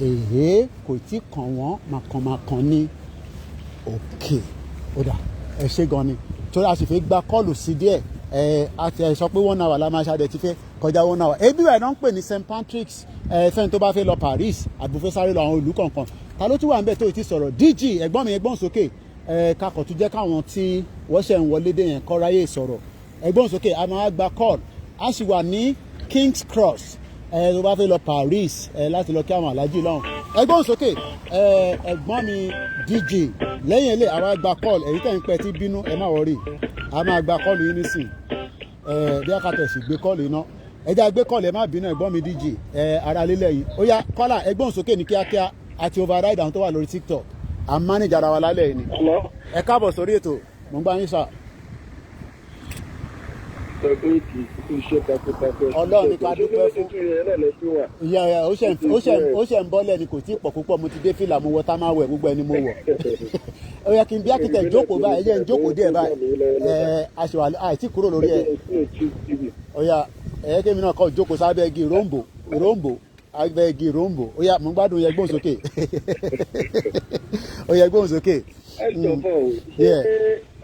èhé kò tí kàn wọ́n màkànmákàn ní òkè ó dà ẹ ṣe gan ni torí a sì fẹ́ gba kọ́ọ̀lù sí díẹ̀ àti ẹ sọ pé 1 hour la máa ṣàdẹ̀ ti fẹ́ kọjá 1 hour ebi rẹ̀ náà ń pè ní St. Patrick's fẹ́ni tó bá fẹ́ lọ Paris àbúfẹ́ sáré lọ àwọn ìlú kọ̀ọ̀kan ta ló tún wà ń bẹ̀ tó ti sọ̀rọ̀ DG ẹ̀gbọ́n mi ẹgbọ́n sókè kakọ̀ tún jẹ́ káwọn tí wọ́n ṣẹ̀ ń wọlé dé yẹn kọ́ ráyè sọ̀rọ̀ ẹgbọ́n sókè a máa gba call a sì wà ní King's Cross tó bá fẹ́ lọ Paris láti lọ kí àwọn aláàjì lọ́hùn ẹgbọ́n sókè ẹ̀gbọ́n mi DG lẹ́yìn ilé àwa gba call èyí tẹ̀ ń pẹ́ tí bínú ẹ má wọrí a máa gba call yín nísìn bí akátẹ̀ sì gbé call yín náà ẹjẹ́ gbé call ẹ má bínú ẹ̀gbọ́n mi DG ara lílẹ̀ yìí ó yá kọ́là ẹgbọ́n sókè ní kíákíá àti override àwọn tó wà lórí TikTok à ń manage ara wa lálẹ́ yìí ni ẹ káàbọ̀ sórí ètò mò ń gbá yín sà. Ọlọ́run ní ká dúpẹ́ fún ìyá ó ṣe ń bọ́lẹ̀ ni kò tí ì pọ̀ púpọ̀ mo ti dé fìlà mo wọ tá máa wẹ̀ gbogbo ẹni mo wọ̀ ó yẹ kí n bí akitẹ̀ jókòó báyìí ẹ̀yẹ́ ń jókòó díẹ̀ báyìí aṣọ àìtí kúrò lórí ẹ̀ ó yá ẹ̀yẹ́ kémi náà kọ́ jókòó sábẹ́ igi róńbò agbẹ́gi rombo ó yá mo gbádùn yẹ gbóhùn sókè ó yẹ gbóhùn sókè. ẹ jọ̀bọ̀ o ṣé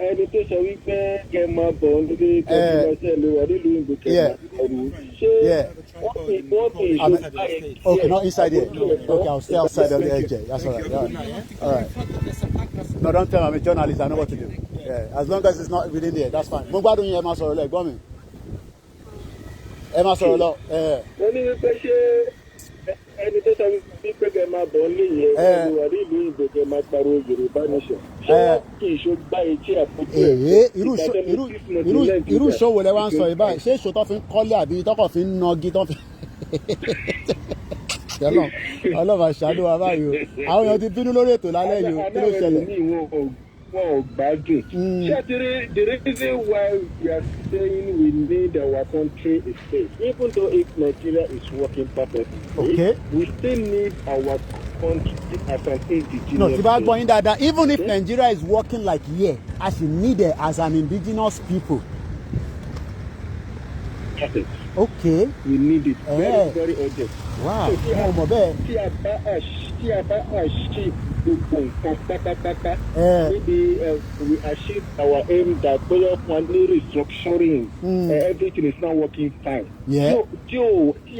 ẹni tó sọ wípé kẹ máa bọ̀ nílé kẹ́kẹ́ lọ́sẹ̀ ló wà nílùú ìgbò kẹ́kẹ́ ọ̀rù ṣé wọ́n fi ìṣòro báyìí. Okay, not inside here. Okay, I'll stay outside of the edge. That's all right. Yeah. All right. No, don't tell me I'm a journalist. I know what to do. Yeah. As long as it's not within there, that's fine. Mo gbádùn yín ẹ máa sọ̀rọ̀ lọ ẹ̀gbọ́n mi. Ẹ máa sọ̀rọ̀ lọ. Mo ní wípé ṣé ẹni tó sọ wípé kẹ máa bọ̀ nílé yẹn wà nílùú ìgbò kẹ máa pariwo Yorùbá nation ṣé kì í ṣó gbá etí àpótí ẹ̀. irú ìṣòwò lẹ wá ń sọ ìbáyìí ṣé ìṣó tó fi ń kọ́lé àbí tọkọ̀ fi ń nagi tó fi. ọlọ́mà ṣàánú wa báyìí o àwọn èèyàn ti bínú lórí ètò lálẹ́ yìí o kí ló ṣẹlẹ̀. wọn ò gbádùn. ṣé the reason why we are saying we need our country is safe even though if Nigeria is working perfectly. Okay. We still need our country as an indigenous. No, tí bá gbọ́ yín dáadáa even if Nigeria is working like here as we need it as an indigenous people. Perfect. Okay. We need it very very urgent. Wow. Mo mọ̀ bẹ́ẹ̀. Tí a bá ṣe gbogbo nǹkan pátápátá. Maybe we achieve our aim that bóyá wọn ní restructuring. Everything is not working fine. Tí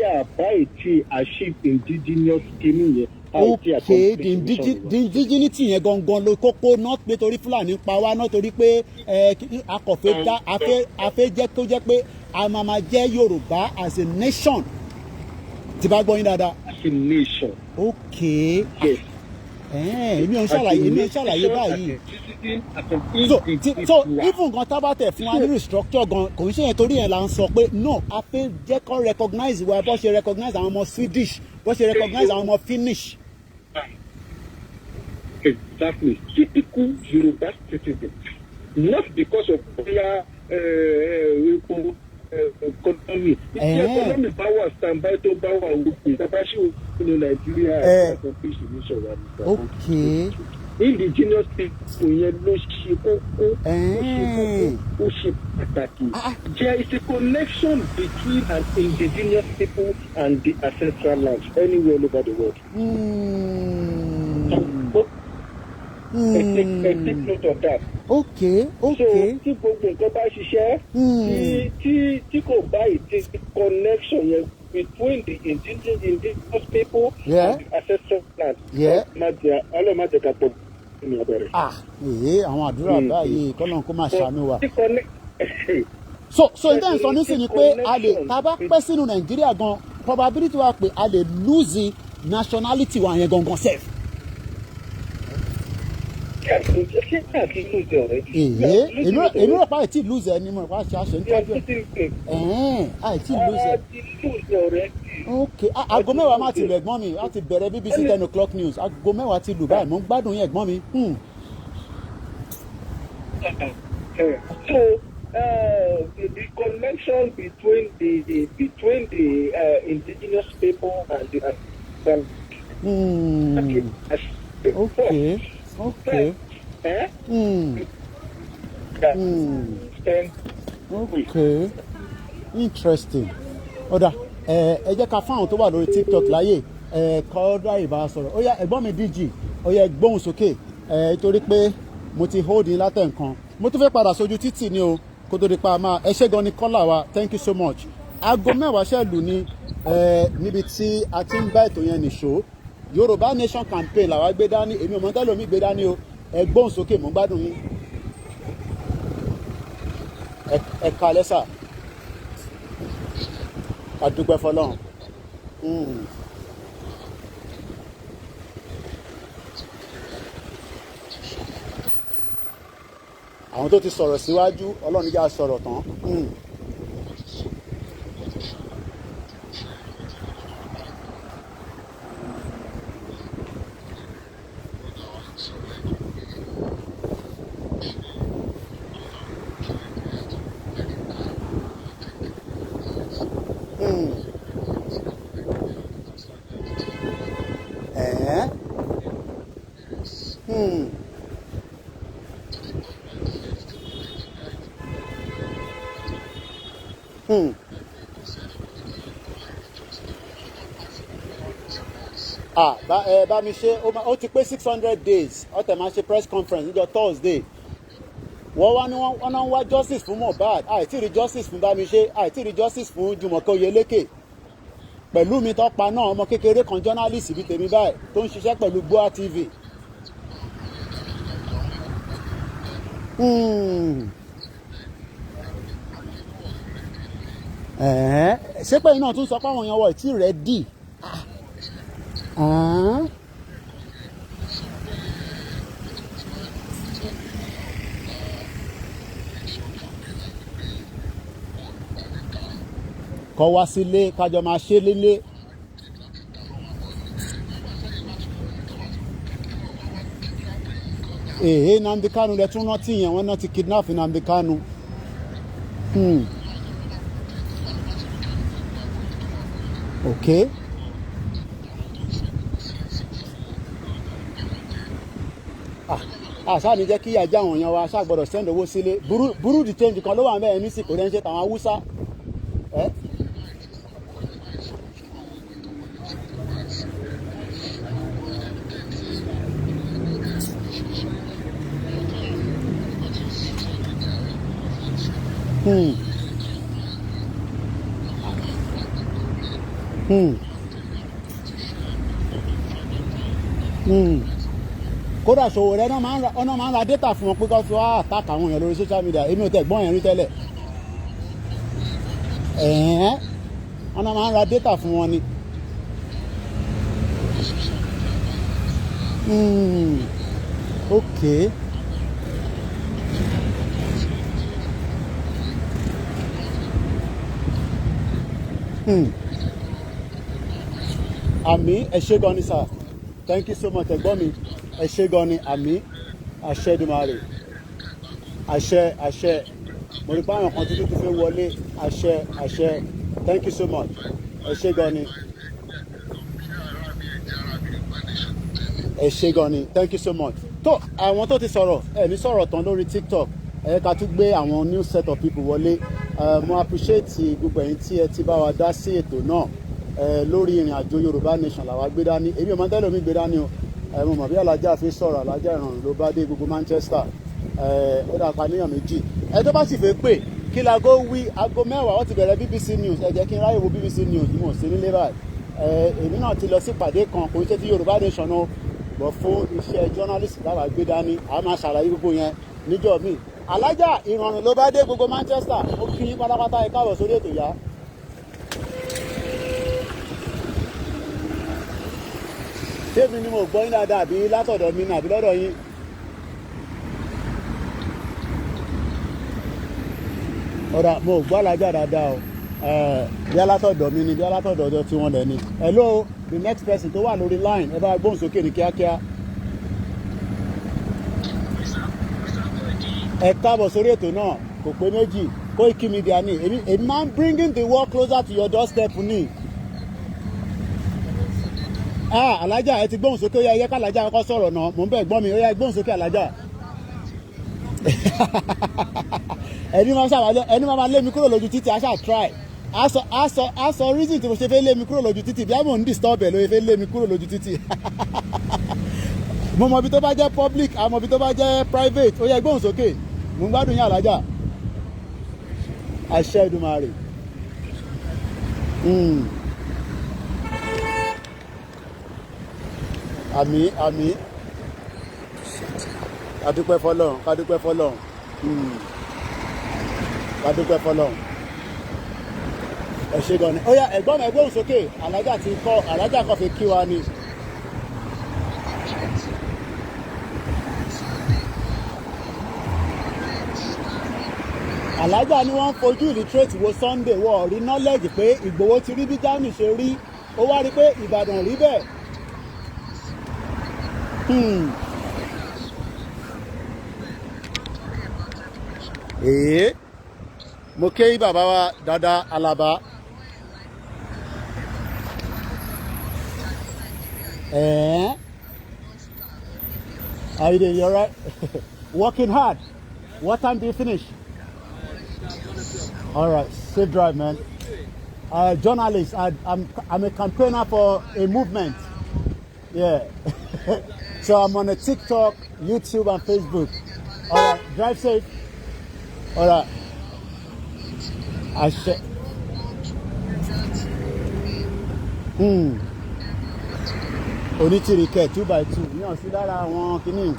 a bá ètí achieve indigenous scheme yẹn. Okay, the indigeneity yẹn gangan ló kókó not pé torí Fúlàní pa wá not torí pé akọ̀fẹ́ dá afẹ́ jẹ́ tó jẹ́ pé a máa jẹ́ Yorùbá as a nation. Tí bá gbọ́ yín dáadáa. As a nation. Okay. Yes. Èmi ò ń ṣàlàyé báyìí. So even gan tábàtẹ̀ fún wa ní restructure gan kò ń ṣe yẹn torí yẹn la ń sọ pé no a fẹ́ jẹ́ kó recognize wa bó ṣe recognize àwọn ọmọ Swedish bó ṣe recognize àwọn ọmọ Finnish. Exactly. Typical Yoruba citizen. Not because of their economy. If the economy power stand by to power with the capacity of Nigeria. Okay. indigenous people yẹn ló ṣe kókó ó ṣe pàtàkì. There is a connection between an indigenous people and the ancestral lands anywhere all over the world. Take note of that. Okay. So tí gbogbo nǹkan bá ṣiṣẹ́ tí kò bá ìdí connection yẹn between the indigenous people and the ancestral land. Ọlọ́mọdé ká pọ̀ ní ọbẹ̀rẹ̀. Àwọn àdúrà báyìí kọ́nà kó máa ṣàánú wa. So ìdá ìsọ nísìnyí pé a lè tá a bá pẹ́ sínú Nàìjíríà gan probability wa pé a lè lose nationality wa yẹn gangan sef. Èmi rò pa àìtí lose ẹni mo rò pa àṣẹ ń tọ́jú ẹ̀. Àìtí lose ẹ̀. Ok, aago mẹ́wàá máa ti lù ẹ̀gbọ́n mi láti bẹ̀rẹ̀ BBC 10 o'clock news aago mẹ́wàá ti lù báyìí mo ń gbádùn yín ẹ̀gbọ́n mi. So the connection between the indigenous people and the Okay. Okay. Interesting. Ọ̀dà ẹ jẹ́ ká fáwọn tó wà lórí TikTok láyè kọ́ọ́dà ìbá sọ̀rọ̀ ó yá ẹ̀gbọ́n mi DG ó yá gbóhùn sókè torí pé mo ti hold in látẹ̀ nǹkan mo tún fẹ́ padà sójú títì ni o kó tó di pa máa ẹ ṣé gan ni kọ́là wa thank you so much. Aago mẹ́wàá ṣẹ́ẹ̀lù ni níbi tí a ti ń bá ètò yẹn nìṣó Yorùbá Nation campaign làwa gbé dání èmi ò mọ̀ tẹ́lẹ̀ omi gbé dání o ẹ gbóhùn sókè mo ń gbádùn yín ẹ kalẹ́ sà a dúpẹ́ fọlọ́run. Àwọn tó ti sọ̀rọ̀ síwájú Ọlọ́run yá sọ̀rọ̀ tán. Bá mi ṣe ó ti pé 600 days ó tẹ̀ máa ṣe press conference níjọ́ Thursday wọ́n wá ní wọ́n náà ń wá justice fún Mohbad àìtí rí justice fún Bámiṣé àìtí rí justice fún Jùmọ̀kẹ́ Oyèlékè pẹ̀lú mi tó pa náà ọmọ kékeré kan journalist bíi tèmi báyìí tó ń ṣiṣẹ́ pẹ̀lú Boa TV. Ṣé pé iná tún sọ pé àwọn èèyàn wọ̀ tí rẹ̀ dì. Kọ́ wá sílé kájọ máa ṣe lélé. Nnamdi Kanu lẹ tún rántí yẹn wọ́n náà ti kidnap Nnamdi Kanu. Okay. Àṣà ni jẹ́ kí ìyá àwọn èèyàn wa ṣáà gbọ́dọ̀ send owó sílé burú di change kan ló wà mẹ́rin ní sí kò dẹ́n ṣe tàwọn Haúsá. Kódà ṣòwò rẹ ọ̀nà máa ń ra data fún wọn pé kó fi wá attack àwọn èèyàn lórí social media èmi ò tẹ̀ gbọ́n yẹn rí tẹ́lẹ̀ ọ̀nà máa ń ra data fún wọn ni. Okay. Àmì ẹ ṣé gan ni sir thank you so much ẹ̀gbọ́n mi ẹ ṣé gan ni àmì àṣẹ Èdùmàrè àṣẹ mo rí pé àwọn kan tuntun fẹ́ wọlé àṣẹ thank you so much ẹ ṣé gan ni ẹ ṣé gan ni thank you so much. tó àwọn tó ti sọ̀rọ̀ ẹ̀mí sọ̀rọ̀ tán lórí TikTok ká tún gbé àwọn new set of people wọlé. Mo appreciate gbogbo ẹ̀yin tí ẹ ti bá wa dá sí ètò náà lórí ìrìn àjò Yorùbá Nation làwa gbé dání. Èmi ò mọ̀ tẹ́lẹ̀ mi gbé dání o. Mo mọ̀ bí alájà fi sọ̀rọ̀, alájà ìrọ̀rùn ló bá dé gbogbo Manchester. Ó dà pa níyàn méjì. Ẹ tó bá sì fẹ́ pè kí lago wí aago 10 wọ́n ti bẹ̀rẹ̀ BBC News. Ẹ jẹ́ kí n ráyè wo BBC News mo sí nílé báyìí. Èmi náà ti lọ sí ìpàdé kan kò ń ṣe ti Yorùbá Nation o bọ̀ fún iṣẹ́ journalist láwa gbé dání. A máa ṣàlàyé gbogbo yẹn níjọ́ míì. Alájà ìrọ̀rùn ló bá dé gbogbo Manchester. Ó kí yín pátápátá ẹ káàbọ̀ sórí ètò yá. Ṣé mi ni mo gbọ́ yín dáadáa àbí látọ̀dọ̀ mi ní àbí lọ́dọ̀ yín? Ọ̀rà mo gbọ́ alájà dáadáa o. Bí alátọ̀dọ̀ mi ni bí alátọ̀dọ̀ ọjọ́ tí wọ́n lẹ̀ ni. Hello, the next person tó wà lórí line ẹ bá gbóhùn sókè ní kíákíá. Ẹ káàbọ̀ sórí ètò náà kò pé méjì Koiki Media ni èmi máa ń bringing the world closer to your doorstep ni. Alájà ẹ ti gbóhùn sókè ó yá ẹyẹ ká alájà kọ́kọ́ sọ̀rọ̀ náà mò ń bẹ̀ gbọ́n mi ó yá gbóhùn sókè alájà. ẹni máa lé mi kúrò lójú títì aṣá try a sọ reason tí mo ṣe fẹ́ lé mi kúrò lójú títì bí àmọ́ ń disturb ẹ̀ ló fẹ́ lé mi kúrò lójú títì. Mo mọ ibi tó bá jẹ́ public àmọ́ ibi tó bá jẹ́ private ó yá gbóhùn sókè mo ń gbádùn yín alájà. Àṣẹ Èdùmàrè. Àmín àmín. Kádúpẹ́ fọ́lọ́run kádúpẹ́ fọ́lọ́run. Kádúpẹ́ fọ́lọ́run. Ẹ ṣé gan ni. Ó yá ẹ̀gbọ́n mi ẹgbẹ́ òsókè alájà ti kọ́ alájà kan fi kí wa ni. Alájà ni wọ́n ń fojú illiterate wo Sunday wọ́n rí knowledge pé Ìgbòho ti rí bí Germany ṣe rí ó wá rí pé Ìbàdàn rí bẹ́ẹ̀. Mo ké bàbá wa Dada Alaba. How you doing? You alright? Working hard. What time do you finish? All right, safe drive, man. Journalist, I'm a campaigner for a movement. Yeah. So I'm on a TikTok, YouTube, and Facebook. All right, drive safe. All right. Onítìrìkẹ́ 2x2 yíyan sí lára àwọn kìíní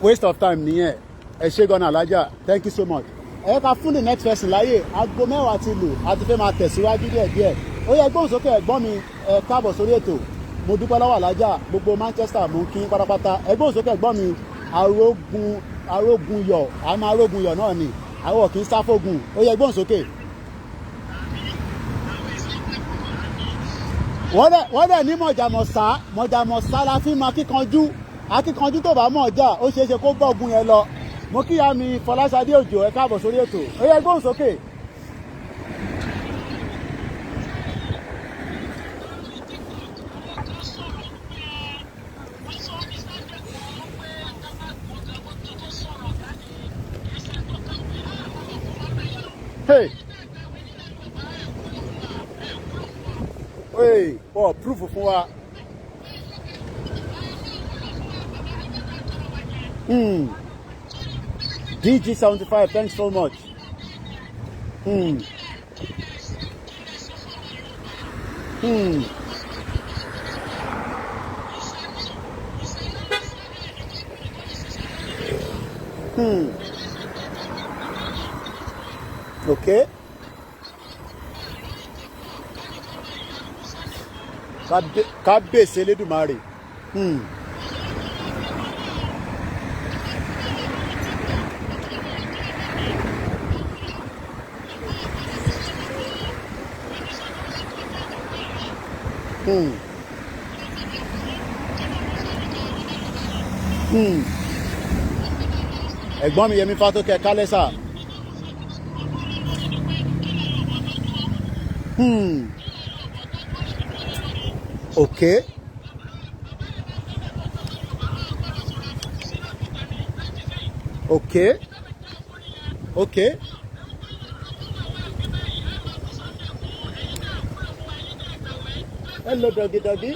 waste of time nìyẹn. Ẹ ṣé gan-an alájà, thank you so much. Ẹ ká fún the next person láyè aago 10 ti lù a ti fẹ́ máa tẹ̀síwájú díẹ̀díẹ̀. Ó yẹ gbóhùn sókè ẹ̀gbọ́n mi ẹ káàbọ̀ sórí ètò. Mo dúpẹ́ lọ́wọ́ alájà gbogbo Manchester mú kí pátápátá. Ẹ gbóhùn sókè ẹ̀gbọ́n mi arógun yọ̀ àmọ́ arógun yọ̀ náà ni àwọ̀ kì í sáfógun. Ó yẹ gbóhùn sókè. Wọ́n dẹ̀ ní mọ̀jàmọ̀sá la fi mọ akíkanjú tó bá mọ̀ ọjà ó ṣeé ṣe kó bọ́ ogun yẹn lọ. Mo kíyà mi Fọláṣadé Òjò ẹ káàbọ̀ sórí ètò. Ó yẹ gbóhùn sókè. Hey. Hey, proof fún wa. DG75, thanks so much. Okay. Kábíyèsí Elédùmarè. Ẹ̀gbọ́n mi Yẹmí Fátókè kálẹ́sà. Okay. Okay. Okay. Hello, doggy.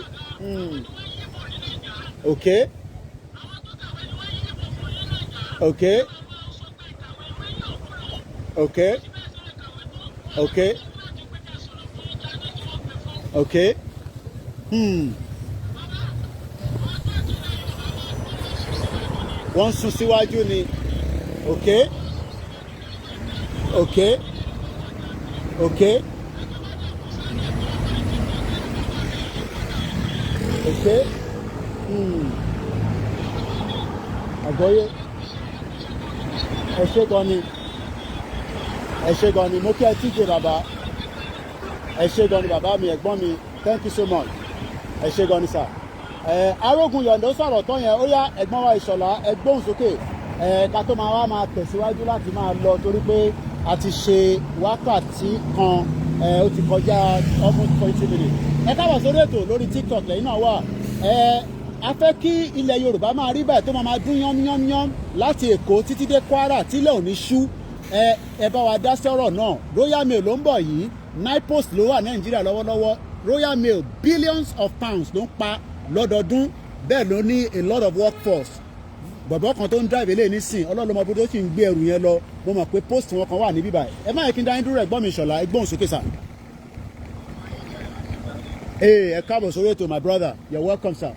Okay. Okay. Okay. Okay. Okay. Wọ́n sún síwájú ni. Okay. Okay. Okay. Okay. Àgbọ́yé. Ẹ ṣé gan ni. Ẹ ṣé gan ni. Mo kí ẹ tíje bàbá. Ẹ ṣé gan ni bàbá mi, ẹ̀gbọ́n mi. Thank you so much. Ẹ ṣé gan ni sir. Arógun Yọ̀ǹda ó sọ̀rọ̀ tán yẹn. Ó yá ẹ̀gbọ́n wa Ìṣọ̀lá ẹ gbóhùn sókè. Ká tó máa tẹ̀síwájú láti máa lọ torí pé a ti ṣe wákàtí kan ó ti kọjá almost 20 minutes. Ẹ káàbọ̀ sórí ètò lórí TikTok lẹ́yìn náà wà. A fẹ́ kí ilẹ̀ Yorùbá máa rí bẹ́ẹ̀ tó máa dún yánmyánmyán láti Èkó títí dé Kwara tílẹ̀ ò ní ṣú. Ẹ bá wa dá sí ọ̀rọ̀ náà. Royal Mail ló ń bọ̀ yìí. NIPOST ló wà Nàìjíríà lọ́wọ́lọ́wọ́. Royal Mail billions of pounds ló ń pa lọ́dọọdún. Bẹ́ẹ̀ ló ní a lot of workforce. Bọ̀bọ̀ kan tó ń drive eléyìí nísìn ọlọ́lọ́mọ bó tó sì ń gbé ẹrù yẹn lọ mo mọ̀ pé post wọn kan wà níbí báyìí. Ẹ má yẹ kí n dá yín dúró ẹ̀gbọ́n mi Ìṣọ̀lá ẹ gbóhùn sókè sà. Ẹ káàbọ̀ sórí ètò my brother you're welcome sir.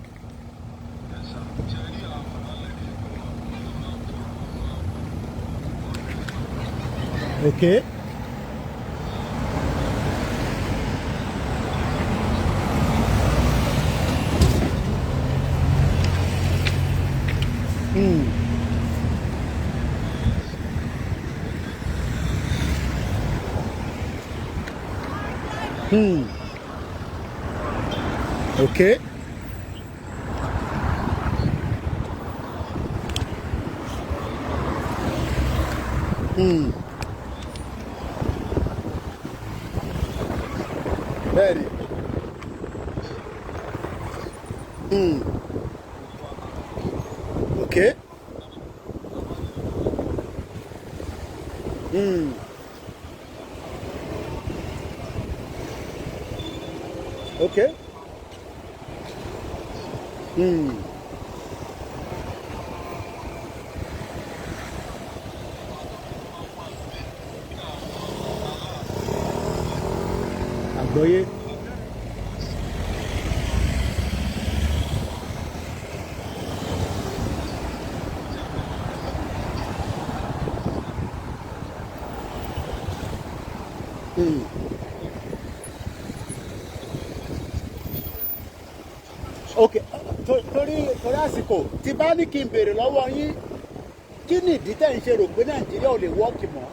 Okay. Okay. Bẹ́ẹ̀ni. Okay. Okay. Àgbọ́yé. Okay, torí àsìkò tí bá ní kí n béèrè lọ́wọ́ yín kí ni ìdí tẹ́ ń ṣe rò pé Nàìjíríà ò lè wọ́ọ̀kì mọ́?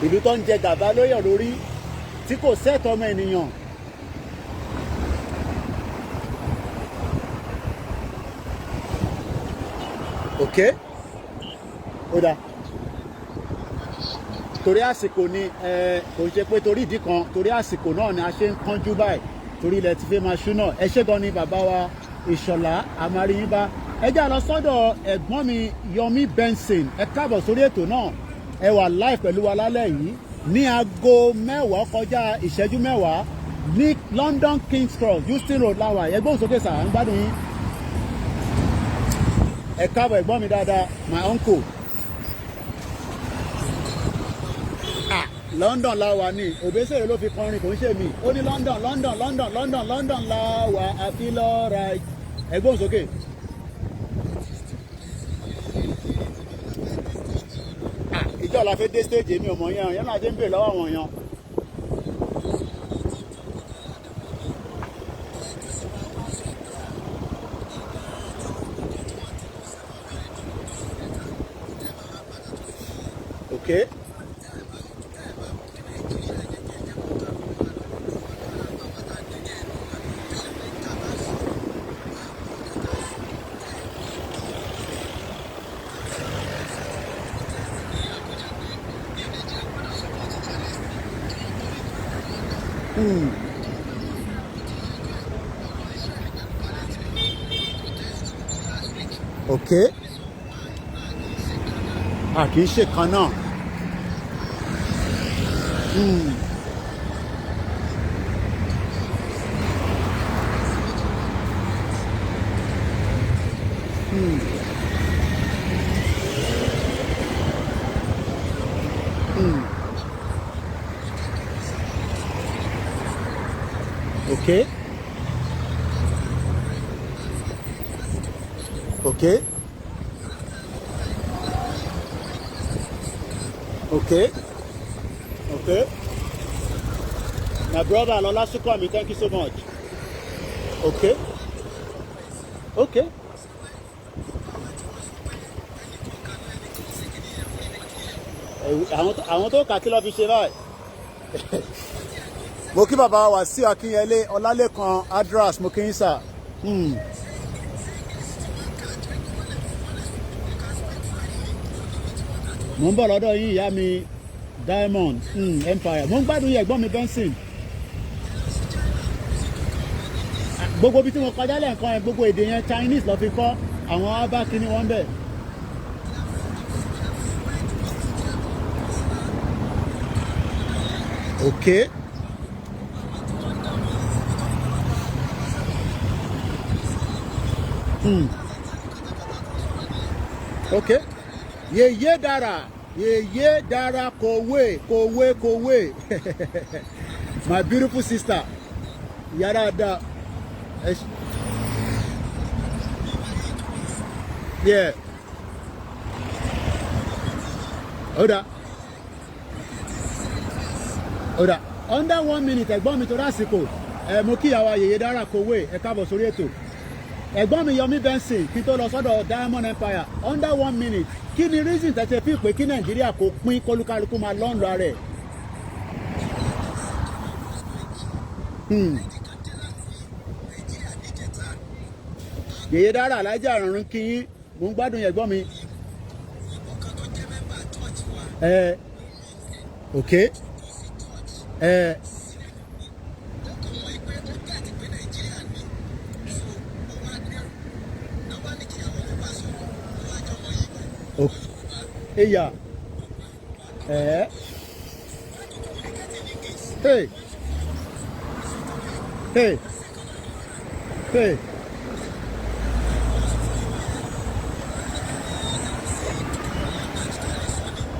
Ìlú tó ń jẹ gàba lóyàn lórí tí kò sẹ́tọ̀ ọmọ ènìyàn. Okay, ó dáa. Torí àsìkò ni kò ṣe pé torí ìdí kan torí àsìkò náà ni a ṣe ń kánjú báyìí torí ilẹ̀ ti fẹ́ máa ṣú náà. Ẹ ṣé gan ni bàbá wa Ìṣọ̀lá àmàríyìnbá. Ẹ já lọ sọ́dọ̀ ẹ̀gbọ́n mi Yomi Benson. Ẹ káàbọ̀ sórí ètò náà. Ẹ wà live pẹ̀lú wa lálẹ́ yìí ní aago 10 kọjá ìṣẹ́jú 10 ní London King's Cross Euston Road láwà. Ẹ gbóhùn sókè sà ń gbádùn yín. Ẹ káàbọ̀ ẹ̀gbọ́n mi dáadáa my uncle. London la wà ní Òbésèré ló fi kọrin kò ń ṣe mí ó ní London la wà àfi lọ́ra ẹgbọ́n sókè. Ìjọ la fẹ́ dé stage èmi ọmọ yẹn náà dé ń bèrè lọ́wọ́ àwọn èèyàn. Okay. Okay. Kì í ṣe kan náà. Okay. Okay. Okay. Okay. My brother Lola Sukwami, thank you so much. Okay. Okay. Àwọn tó kà kí ló fi ṣe báyìí. Mo kí bàbá wa sí Akínyẹlé Ọlálékan Adras mo kí yín sà. Mo ń bọ̀ lọ́dọ̀ yín ìyá mi Diamond Empire. Mo ń gbádùn yẹn ẹ̀gbọ́n mi Benson. Gbogbo bí tí mo kọjá lẹ́ẹ̀kan yẹn gbogbo èdè yẹn Chinese ló fi kọ́ àwọn abá kíní wọ́n bẹ̀. Okay. Okay. Yeye Dara Kowe. My beautiful sister. Yarada. Yeah. Oda. Under 1 minute, ẹ̀gbọ́n mi tó rásìkò. Mo kí ìyàwó Yeye Dara Kowe, ẹ káàbọ̀ sórí ètò. Ẹ̀gbọ́n mi Yomi Benson kí tó lọ sọ́dọ̀ Diamond Empire under 1 minute. Kí ni reason tẹ̀sẹ̀ fi pé kí Nàìjíríà kò pín kólúkálukú máa lọ́nlọ́ rẹ̀? Yeye Dara alájà àrùn kí yín mo ń gbádùn yẹn gbọ́n mi. Okay. Yeah. Hey.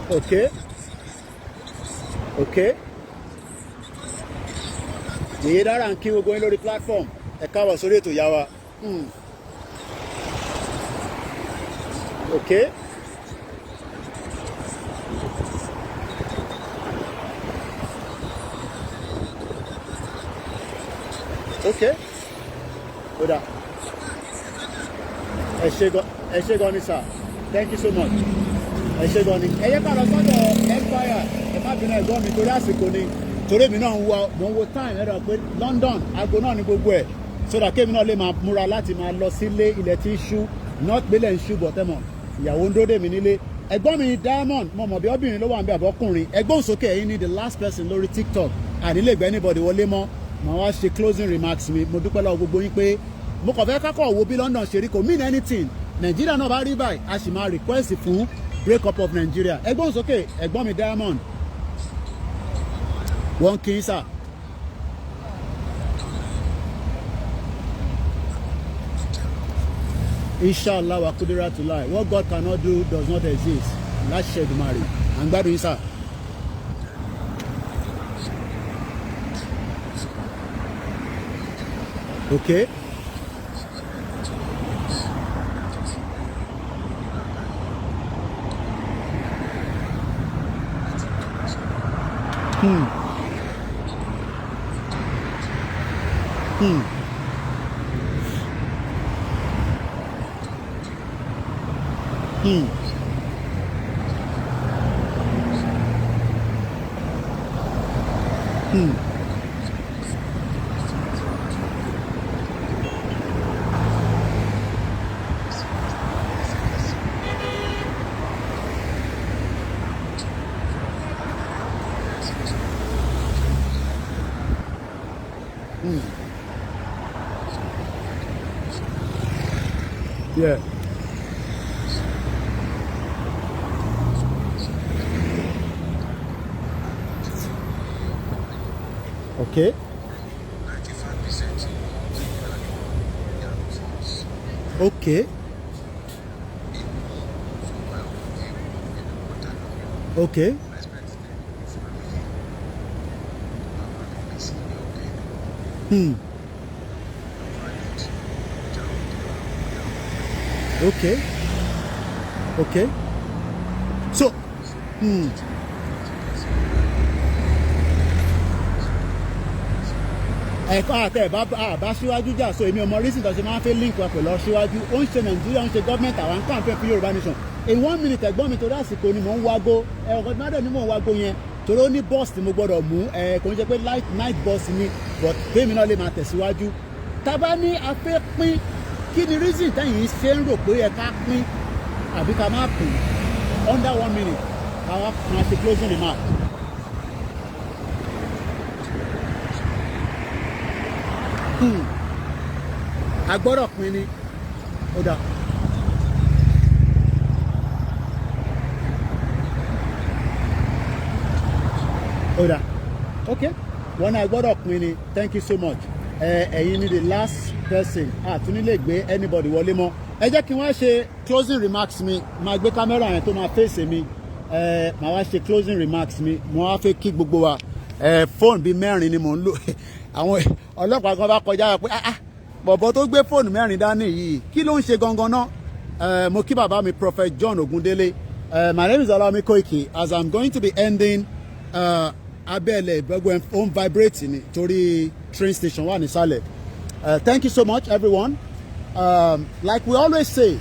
Okay. Yeye Dara ń kí gbogbo yín lórí platform. Ẹ káàbọ̀ sórí ètò ìyá wa. Okay. Okay. Oda. Ẹ ṣé gan ni sir. Thank you so much. Ẹ ṣé gan ni. Ẹ yẹ ká lọ sọ́dọ̀ Empire. Ẹ má bínú ẹ̀gbọ́n mi torí àsìkò ni. Torí èmi náà mo ń wo time ẹ̀rọ pé London aago náà ni gbogbo ẹ̀. Sódà kémi náà lè máa múra láti máa lọ sílé ilẹ̀ tí ń ṣú. Not gbélé ń ṣú bọ̀tẹ́mọ̀. Ìyàwó ń dóde mi nílé. Ẹ̀gbọ́n mi Diamond mo mọ̀ bí obìnrin ló wà ń bẹ àbọ̀kùnrin. Ẹ̀gbọ́n sókè ẹ̀yin ni the last person lórí TikTok. Ànílè gbẹ́ anybody wọlé mọ́. Màá wá ṣe closing remarks mi. Mo dúpẹ́ lọ́wọ́ gbogbo yín pé mo kàn fẹ́ kákọ̀ wo bí London ṣe rí kò mean anything. Nàìjíríà náà bá rí báyìí a sì máa request fún break up of Nigeria. Ẹ̀gbọ́n sókè ẹ̀gbọ́n mi Diamond. Wọ́n kì í sà. Inshallah wa kudiratullah. What God cannot do does not exist. Láṣẹ Èdùmàrè. À ń gbádùn yín sà. Okay. Yeah. Okay. Okay. Okay. Okay. Okay. So, ẹ̀kọ́ àtẹ̀ bá síwájú jà so èmi ọmọ reason tó ṣe máa ń fẹ́ link wa pẹ̀lú síwájú ó ń ṣe nàìjíríà ó ń ṣe gọ́ọ̀mẹ̀ntì àwọn campaign fún yorùbá nation in 1 minute ẹ̀gbọ́n mi torí àsìkò ni mò ń wago ọ̀gá tí mádọ̀ ni mò ń wago yẹn torí ó ní bus tí mo gbọ́dọ̀ mú kò ń ṣe pé night bus ni but kémi náà lè máa tẹ̀síwájú tábà ní a fẹ́ pín kí ni reason tẹ́yìn ṣe ń rò pé ẹ ká pín àbí ká má pín under 1 minute àwa máa ṣe closing remark. Agbọ́dọ̀ pín ni ó dà. Ó dà okay wọn náà agbọ́dọ̀ pín ni thank you so much ẹ̀yin ni the last person àtúní lè gbé anybody wọlé mọ́ ẹ jẹ́ kí wọ́n ṣe closing remarks mi máa gbé kámẹ́rà yẹn tó máa fèsì mi máa wá ṣe closing remarks mi mo wá fẹ́ kí gbogbo wa fóònù bíi mẹ́rin ni mò ń lò àwọn ọlọ́pàá kan bá kọjá pé bọ̀bọ̀ tó gbé fóònù mẹ́rin dání yìí kí ló ń ṣe gangan náà mo kí bàbá mi Prophet John Ogundele my name is Olawumi Koiki as I'm going to be ending abẹ́ẹ̀lẹ̀ ìgbẹ́gbẹ́ home vibrate ni torí train station wà nísàlẹ̀ thank you so much everyone like we always say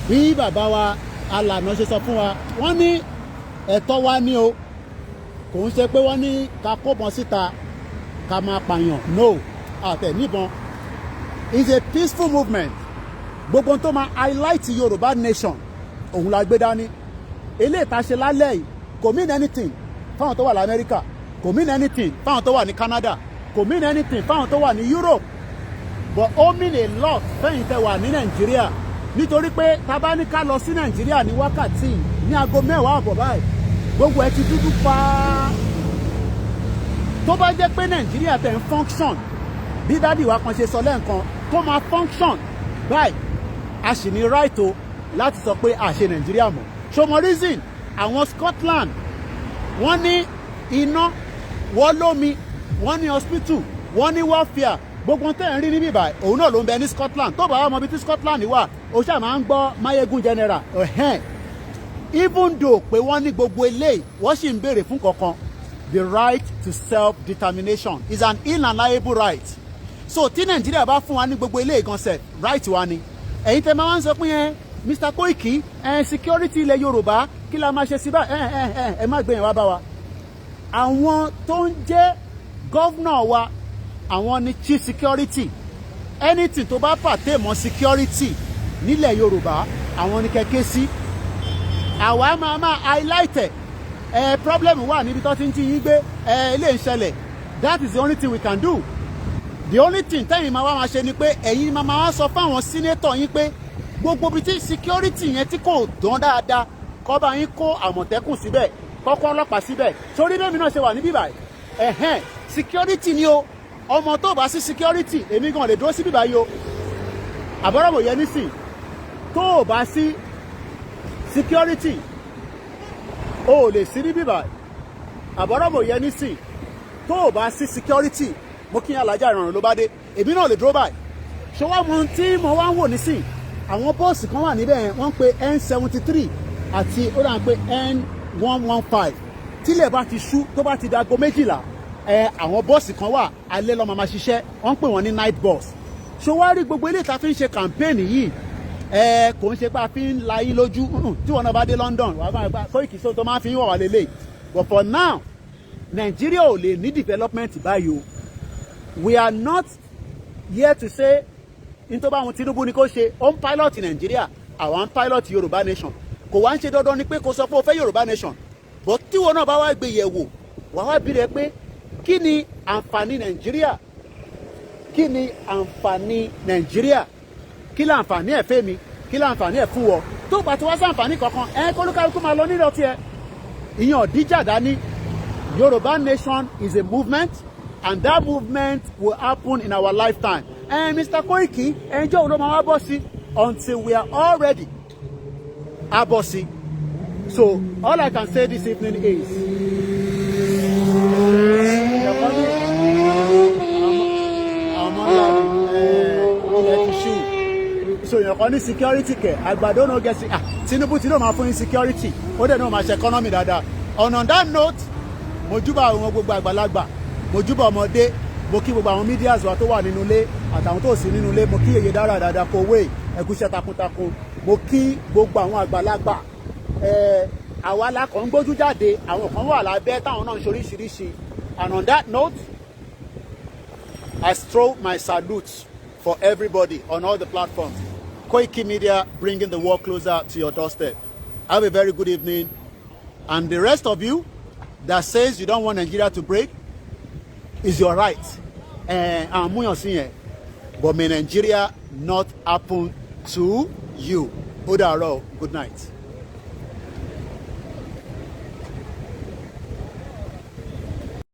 bí bàbá wa alànà ṣe sọ fún wa wọ́n ní ẹ̀tọ́ wa ní o kò ń ṣe pé wọ́n ní ká kóbọn síta ká máa pààyàn no àtẹ̀ níbọn it's a peaceful movement gbogbo tó máa highlight Yorùbá nation òun la gbé dání eléyìí tá a ṣe lálẹ́ yìí kò mean anything fáwọn tó wà lamẹ́ríkà kò mean anything fáwọn tó wà ní Canada kò mean anything fáwọn tó wà ní Europe but ó mean a lot fẹ́yìn tẹ́ wà ní Nàìjíríà nítorí pé tá bá ní ká lọ sí Nàìjíríà ní wákàtí ní aago 10 àbọ̀ báyìí gbogbo ẹ ti dúdú pa tó bá jẹ́ pé Nàìjíríà tẹ̀ ń function bí dádì wa kan ṣe sọ lẹ́ǹkan tó máa function báyìí a sì ní right o láti sọ pé a ṣe Nàìjíríà mọ́ ṣọmọ reason àwọn Scotland wọ́n ní iná wọ́n lómi wọ́n ní hospital wọ́n ní welfare gbogbo tẹ́ ń rí níbí báyìí òun náà ló ń bẹ ní Scotland tó bá wà mọ́ bí tí Scotland wà ó ṣáà máa ń gbọ́ Mayegun general even though pé wọ́n ní gbogbo eléyìí wọ́n sì ń béèrè fún kankan the right to self-determination is an inalienable right so tí Nàìjíríà bá fún wa ní gbogbo eléyìí gan sef right wa ni ẹ̀yin tẹ́ máa ń sọ pé yẹn Mr. Koiki security ilẹ̀ Yorùbá kí la máa ṣe sí bá ẹ má gbé yẹn wá bá wa àwọn tó ń jẹ́ gọ́vnà wa àwọn ni chief security anything tó bá pàtẹ́ mọ́ security nílẹ̀ Yorùbá àwọn ni kẹ́kẹ́ sí àwa máa highlight problem wà níbi tó ti ń tí yín gbé ilé ìṣẹ̀lẹ̀ that is the only thing we can do the only thing tẹ́yìn máa wá máa ṣe ni pé ẹ̀yin máa wá sọ fáwọn senator yín pé gbogbo ibi tí security yẹn tí kò dán dáadáa kó bá yín kó àmọ̀tẹ́kùn síbẹ̀ kọ́kọ́ ọlọ́pàá síbẹ̀ sórí bẹ́ẹ̀ mi náà ṣe wà níbí báyìí security ni o ọmọ tó bá sí security èmi gan lè dúró síbí báyìí o àbọ̀rọ̀mọ̀ yẹn nísìn tó bá sí security o lè sí níbí báyìí àbọ̀rọ̀mọ̀ yẹn nísìn tó bá sí security mo kí yín alájà ìrọ̀rùn ló bá dé èmi náà lè dúró báyìí ṣọwọ́ mo tí mo wá ń wò nísìn àwọn bọ́ọ̀sì kan wà níbẹ̀ yẹn wọ́n ń pe N73 àti ó dà ń pe N115 tílẹ̀ bá ti ṣú tó bá ti dago 12 àwọn bọ́ọ̀sì kan wà alẹ́ lọ́mọ máa ṣiṣẹ́ wọ́n ń pè wọ́n ní night bus ṣọwárí gbogbo eléyìí tá a fi ń ṣe campaign yìí kò ń ṣe pé a fi ń la yín lójú tí wọn náà bá dé London wàá bá wọn Koiki so tó máa fi ń wọ̀ wá lélẹ̀ but for now Nigeria ò lè ní development báyìí o we are not here to say nítorí àwọn Tinubu ni kò ṣe ó ń pilot Nigeria àwọn ń pilot Yorùbá nation kò wá ń ṣe dandan ni pé kò sọ pé o fẹ́ Yorùbá nation but tí wọn náà bá wá gbé yẹ̀wò wàá wá bí rẹ pé kí ni àǹfààní Nàìjíríà kí ni àǹfààní Nàìjíríà kí ni àǹfààní ẹ̀ fẹ́ mi kí ni àǹfààní ẹ̀ fún wọ tó bá ti wá sí àǹfààní kankan kólúkálukú máa lọ nílò tiẹ̀ ìyẹn ọ̀díjà dání Yorùbá nation is a movement and that movement will happen in our lifetime. And Mr. Koiki, enjoy Oloma Abosi until we are all ready. Abosi. So all I can say this evening is so you're only security care. Àgbàdo no get Tinubu ti no ma fún security. Ó dẹ̀ no ma ṣe economy dáadáa. On that note, mo júbà àwọn gbogbo àgbàlagbà, mo júbà ọmọdé, mo kí gbogbo àwọn medias wa tó wà nínú ilé àtàwọn tó sì nínú ilé, mo kí Yèyé Dára dáadáa kó wé ẹkúṣẹ́ takuntakun. Mo kí gbogbo àwọn àgbàlagbà. Àwa la kàn gbójú jáde, àwọn kan wà lábẹ́ táwọn náà ń ṣoríṣiríṣi. And on that note, I throw my salute for everybody on all the platforms. Koiki Media bringing the world closer to your doorstep. Have a very good evening. And the rest of you that says you don't want Nigeria to break is your right. But may Nigeria not happen to you. Good night.